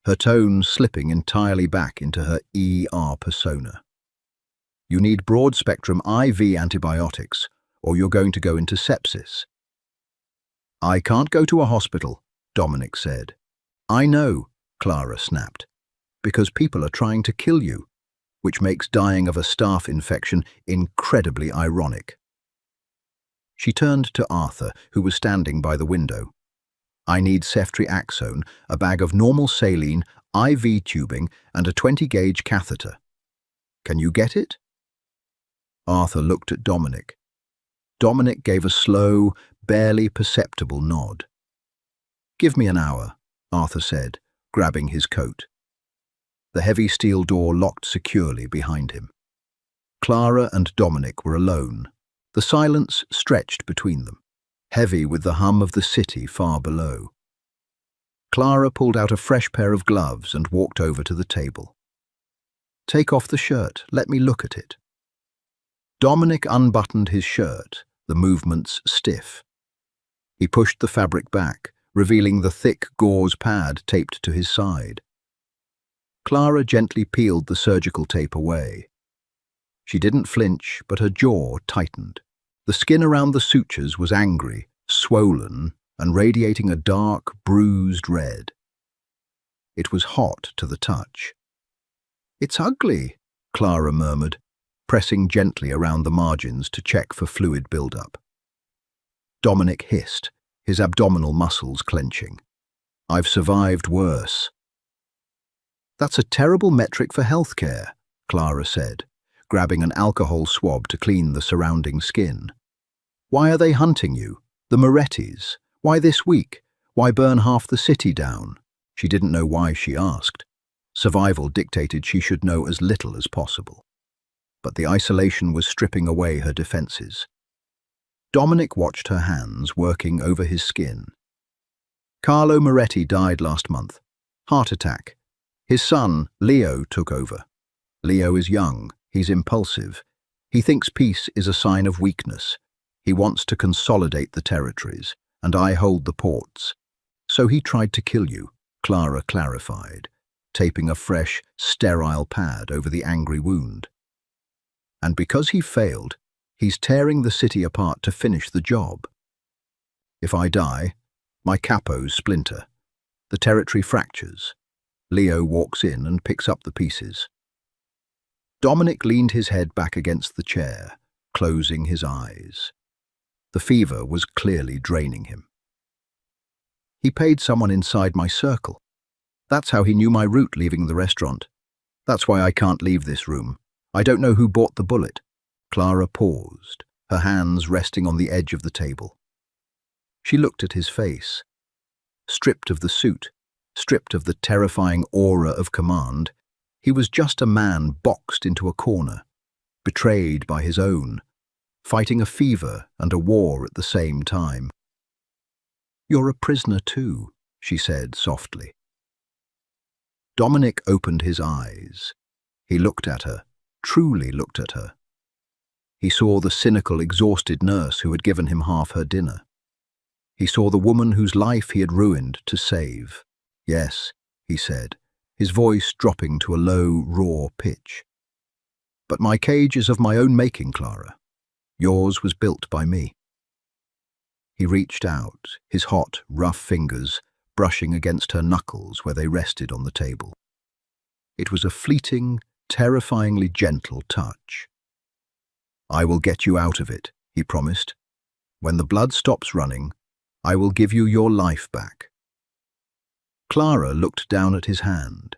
Speaker 1: her tone slipping entirely back into her ER persona. "You need broad-spectrum IV antibiotics, or you're going to go into sepsis." "I can't go to a hospital," Dominic said. "I know," Clara snapped, "because people are trying to kill you, which makes dying of a staph infection incredibly ironic." She turned to Arthur, who was standing by the window. "I need ceftriaxone, a bag of normal saline, IV tubing, and a 20-gauge catheter. Can you get it?" Arthur looked at Dominic. Dominic gave a slow, barely perceptible nod. "Give me an hour," Arthur said, grabbing his coat. The heavy steel door locked securely behind him. Clara and Dominic were alone. The silence stretched between them. heavy with the hum of the city far below. Clara pulled out a fresh pair of gloves and walked over to the table. "Take off the shirt, let me look at it." Dominic unbuttoned his shirt, the movements stiff. He pushed the fabric back, revealing the thick gauze pad taped to his side. Clara gently peeled the surgical tape away. She didn't flinch, but her jaw tightened. The skin around the sutures was angry, swollen, and radiating a dark, bruised red. It was hot to the touch. "It's ugly," Clara murmured, pressing gently around the margins to check for fluid buildup. Dominic hissed, his abdominal muscles clenching. "I've survived worse." "That's a terrible metric for healthcare," Clara said, grabbing an alcohol swab to clean the surrounding skin. "Why are they hunting you? The Morettis? Why this week? Why burn half the city down?" She didn't know why she asked. Survival dictated she should know as little as possible. But the isolation was stripping away her defenses. Dominic watched her hands working over his skin. "Carlo Moretti died last month. Heart attack. His son, Leo, took over. Leo is young. He's impulsive. He thinks peace is a sign of weakness. He wants to consolidate the territories, and I hold the ports. So he tried to kill you," Clara clarified, taping a fresh, sterile pad over the angry wound. "And because he failed, he's tearing the city apart to finish the job. If I die, my capos splinter. The territory fractures. Leo walks in and picks up the pieces." Dominic leaned his head back against the chair, closing his eyes. The fever was clearly draining him. "He paid someone inside my circle. That's how he knew my route leaving the restaurant. That's why I can't leave this room. I don't know who bought the bullet." Clara paused, her hands resting on the edge of the table. She looked at his face. Stripped of the suit, stripped of the terrifying aura of command, he was just a man boxed into a corner, betrayed by his own, fighting a fever and a war at the same time. "You're a prisoner too," she said softly. Dominic opened his eyes. He looked at her, truly looked at her. He saw the cynical, exhausted nurse who had given him half her dinner. He saw the woman whose life he had ruined to save. "Yes," he said, his voice dropping to a low, raw pitch. "But my cage is of my own making, Clara. Yours was built by me." He reached out, his hot, rough fingers brushing against her knuckles where they rested on the table. It was a fleeting, terrifyingly gentle touch. "I will get you out of it," he promised. "When the blood stops running, I will give you your life back." Clara looked down at his hand.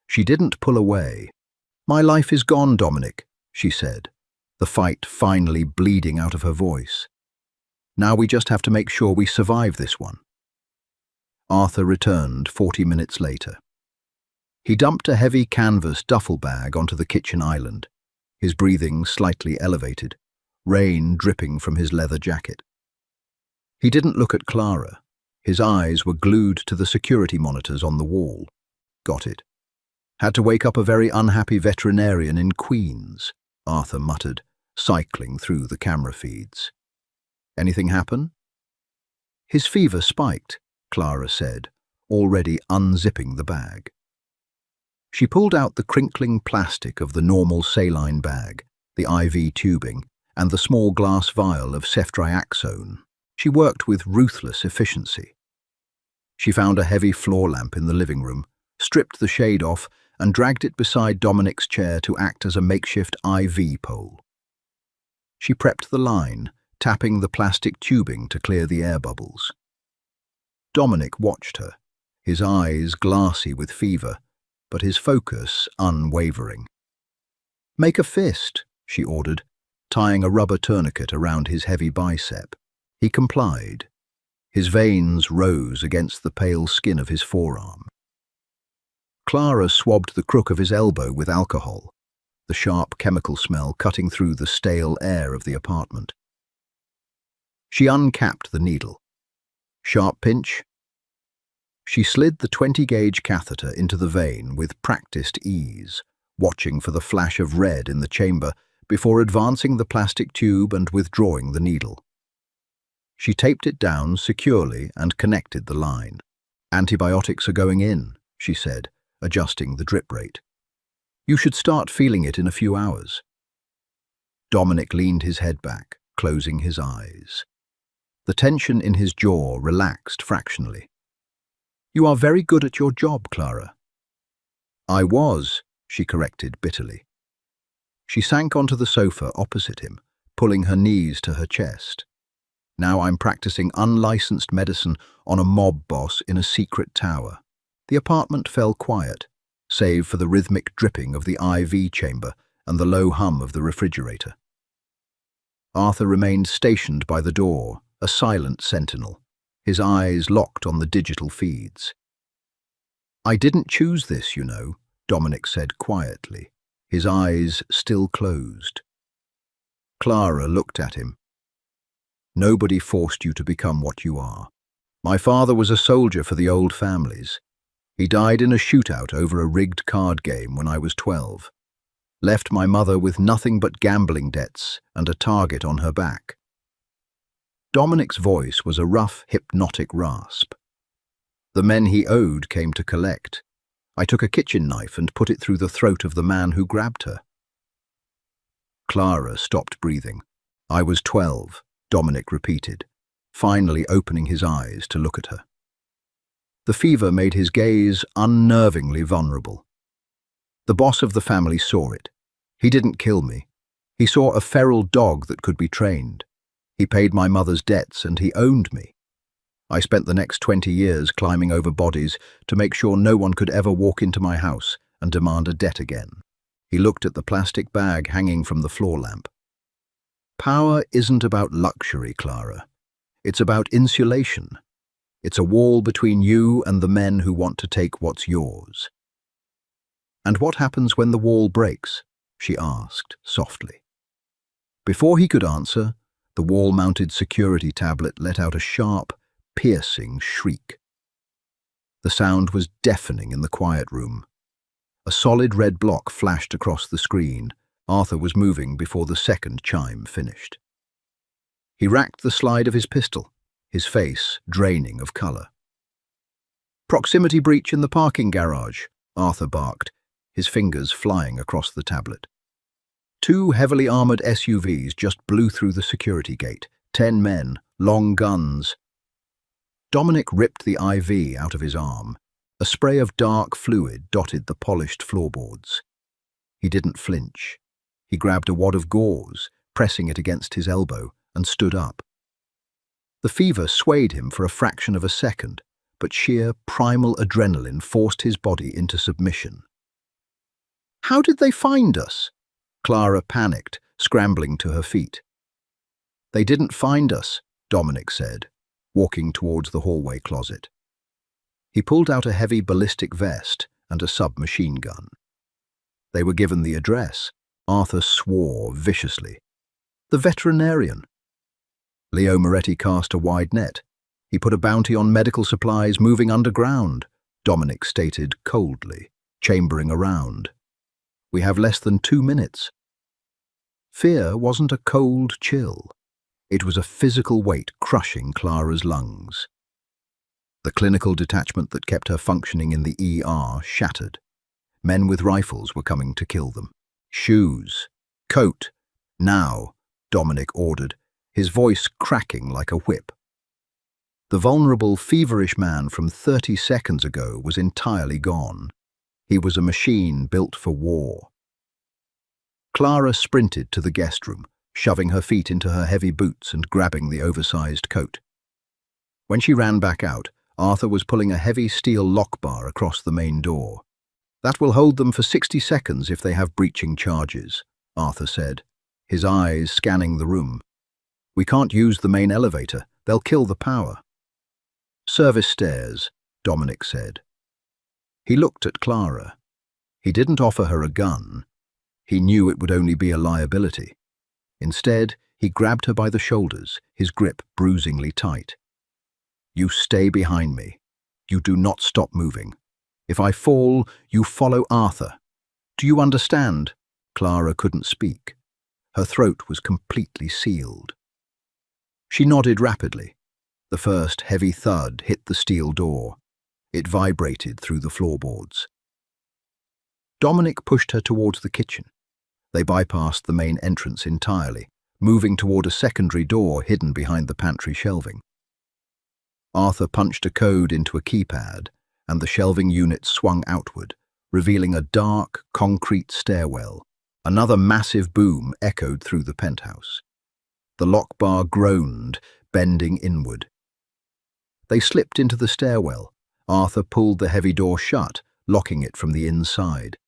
Speaker 1: She didn't pull away. "My life is gone, Dominic," she said, the fight finally bleeding out of her voice. "Now we just have to make sure we survive this one." Arthur returned 40 minutes later. He dumped a heavy canvas duffel bag onto the kitchen island, his breathing slightly elevated, rain dripping from his leather jacket. He didn't look at Clara. His eyes were glued to the security monitors on the wall. "Got it. Had to wake up a very unhappy veterinarian in Queens," Arthur muttered, cycling through the camera feeds. "Anything happen?" "His fever spiked," Clara said, already unzipping the bag. She pulled out the crinkling plastic of the normal saline bag, the IV tubing, and the small glass vial of ceftriaxone. She worked with ruthless efficiency. She found a heavy floor lamp in the living room, stripped the shade off, and dragged it beside Dominic's chair to act as a makeshift IV pole. She prepped the line, tapping the plastic tubing to clear the air bubbles. Dominic watched her, his eyes glassy with fever, but his focus unwavering. "Make a fist," she ordered, tying a rubber tourniquet around his heavy bicep. He complied. His veins rose against the pale skin of his forearm. Clara swabbed the crook of his elbow with alcohol, the sharp chemical smell cutting through the stale air of the apartment. She uncapped the needle. Sharp pinch. She slid the 20-gauge catheter into the vein with practiced ease, watching for the flash of red in the chamber before advancing the plastic tube and withdrawing the needle. She taped it down securely and connected the line. "Antibiotics are going in," she said, adjusting the drip rate. "You should start feeling it in a few hours." Dominic leaned his head back, closing his eyes. The tension in his jaw relaxed fractionally. "You are very good at your job, Clara." "I was," she corrected bitterly. She sank onto the sofa opposite him, pulling her knees to her chest. "Now I'm practicing unlicensed medicine on a mob boss in a secret tower." The apartment fell quiet, save for the rhythmic dripping of the IV chamber and the low hum of the refrigerator. Arthur remained stationed by the door, a silent sentinel, his eyes locked on the digital feeds. "I didn't choose this, you know," Dominic said quietly, his eyes still closed. Clara looked at him. "Nobody forced you to become what you are. My father was a soldier for the old families. He died in a shootout over a rigged card game when I was 12. Left my mother with nothing but gambling debts and a target on her back." Dominic's voice was a rough, hypnotic rasp. "The men he owed came to collect. I took a kitchen knife and put it through the throat of the man who grabbed her." Clara stopped breathing. "I was 12, Dominic repeated, finally opening his eyes to look at her. The fever made his gaze unnervingly vulnerable. "The boss of the family saw it. He didn't kill me. He saw a feral dog that could be trained. He paid my mother's debts and he owned me. I spent the next 20 years climbing over bodies to make sure no one could ever walk into my house and demand a debt again." He looked at the plastic bag hanging from the floor lamp. "Power isn't about luxury, Clara. It's about insulation. It's a wall between you and the men who want to take what's yours." "And what happens when the wall breaks?" she asked softly. Before he could answer, the wall-mounted security tablet let out a sharp, piercing shriek. The sound was deafening in the quiet room. A solid red block flashed across the screen. Arthur was moving before the second chime finished. He racked the slide of his pistol, his face draining of color. "Proximity breach in the parking garage," Arthur barked, his fingers flying across the tablet. 2 heavily armored SUVs just blew through the security gate. 10 men, long guns. Dominic ripped the IV out of his arm. A spray of dark fluid dotted the polished floorboards. He didn't flinch. He grabbed a wad of gauze, pressing it against his elbow, and stood up. The fever swayed him for a fraction of a second, but sheer primal adrenaline forced his body into submission. "How did they find us?" Clara panicked, scrambling to her feet. "They didn't find us," Dominic said, walking towards the hallway closet. He pulled out a heavy ballistic vest and a submachine gun. "They were given the address." Arthur swore viciously. "The veterinarian." Leo Moretti cast a wide net. "He put a bounty on medical supplies moving underground," Dominic stated coldly, chambering around. "We have less than 2 minutes." Fear wasn't a cold chill. It was a physical weight crushing Clara's lungs. The clinical detachment that kept her functioning in the ER shattered. Men with rifles were coming to kill them. "Shoes. Coat. Now," Dominic ordered, his voice cracking like a whip. The vulnerable, feverish man from 30 seconds ago was entirely gone. He was a machine built for war. Clara sprinted to the guest room, shoving her feet into her heavy boots and grabbing the oversized coat. When she ran back out, Arthur was pulling a heavy steel lock bar across the main door. "That will hold them for 60 seconds if they have breaching charges," Arthur said, his eyes scanning the room. "We can't use the main elevator. They'll kill the power." "Service stairs," Dominic said. He looked at Clara. He didn't offer her a gun. He knew it would only be a liability. Instead, He grabbed her by the shoulders, his grip bruisingly tight. "You stay behind me. You do not stop moving. If I fall, you follow Arthur. Do you understand?" Clara couldn't speak. Her throat was completely sealed. She nodded rapidly. The first heavy thud hit the steel door. It vibrated through the floorboards. Dominic pushed her towards the kitchen. They bypassed the main entrance entirely, moving toward a secondary door hidden behind the pantry shelving. Arthur punched a code into a keypad, and the shelving unit swung outward, revealing a dark, concrete stairwell. Another massive boom echoed through the penthouse. The lock bar groaned, bending inward. They slipped into the stairwell. Arthur pulled the heavy door shut, locking it from the inside.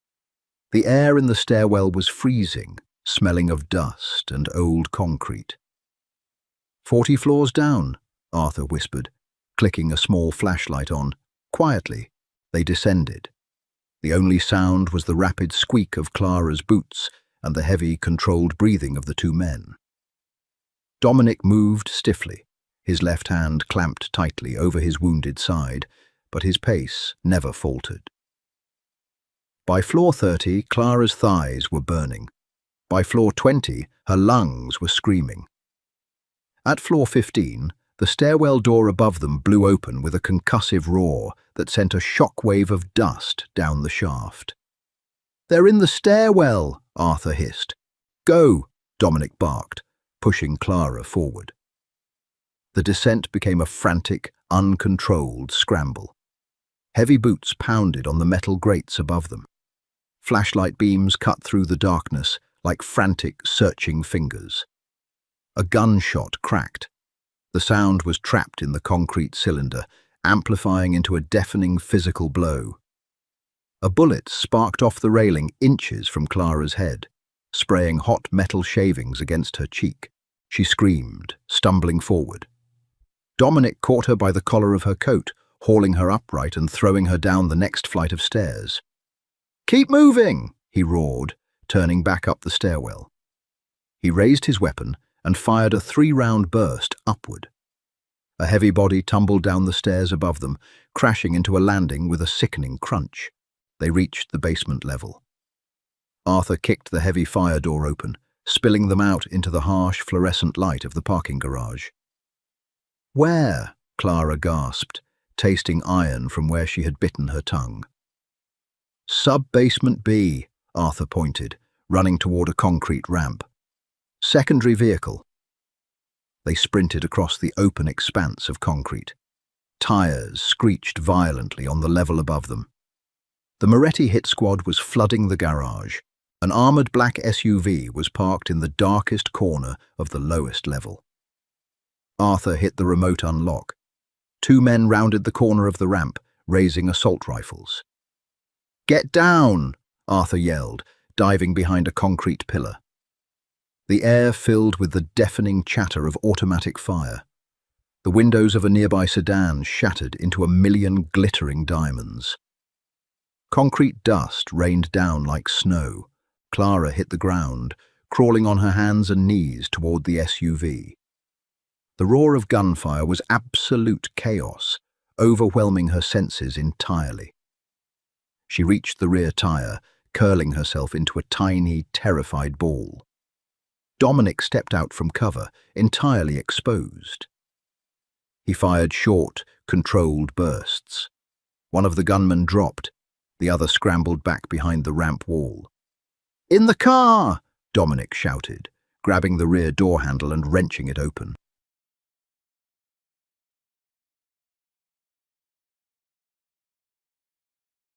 Speaker 1: The air in the stairwell was freezing, smelling of dust and old concrete. 40 floors down," Arthur whispered, clicking a small flashlight on. Quietly, they descended. The only sound was the rapid squeak of Clara's boots and the heavy, controlled breathing of the two men. Dominic moved stiffly, his left hand clamped tightly over his wounded side, but his pace never faltered. By floor 30, Clara's thighs were burning. By floor 20, her lungs were screaming. At floor 15, the stairwell door above them blew open with a concussive roar that sent a shockwave of dust down the shaft. "They're in the stairwell," Arthur hissed. "Go," Dominic barked, pushing Clara forward. The descent became a frantic, uncontrolled scramble. Heavy boots pounded on the metal grates above them. Flashlight beams cut through the darkness like frantic, searching fingers. A gunshot cracked. The sound was trapped in the concrete cylinder, amplifying into a deafening physical blow. A bullet sparked off the railing inches from Clara's head, spraying hot metal shavings against her cheek. She screamed, stumbling forward. Dominic caught her by the collar of her coat, hauling her upright and throwing her down the next flight of stairs. "Keep moving!" he roared, turning back up the stairwell. He raised his weapon and fired a 3-round burst upward. A heavy body tumbled down the stairs above them, crashing into a landing with a sickening crunch. They reached the basement level. Arthur kicked the heavy fire door open, spilling them out into the harsh fluorescent light of the parking garage. "Where?" Clara gasped, tasting iron from where she had bitten her tongue. "Sub-basement B," Arthur pointed, running toward a concrete ramp. "Secondary vehicle." They sprinted across the open expanse of concrete. Tires screeched violently on the level above them. The Moretti hit squad was flooding the garage. An armored black SUV was parked in the darkest corner of the lowest level. Arthur hit the remote unlock. 2 men rounded the corner of the ramp, raising assault rifles. "Get down!" Arthur yelled, diving behind a concrete pillar. The air filled with the deafening chatter of automatic fire. The windows of a nearby sedan shattered into a million glittering diamonds. Concrete dust rained down like snow. Clara hit the ground, crawling on her hands and knees toward the SUV. The roar of gunfire was absolute chaos, overwhelming her senses entirely. She reached the rear tire, curling herself into a tiny, terrified ball. Dominic stepped out from cover, entirely exposed. He fired short, controlled bursts. One of the gunmen dropped. The other scrambled back behind the ramp wall. "In the car!" Dominic shouted, grabbing the rear door handle and wrenching it open.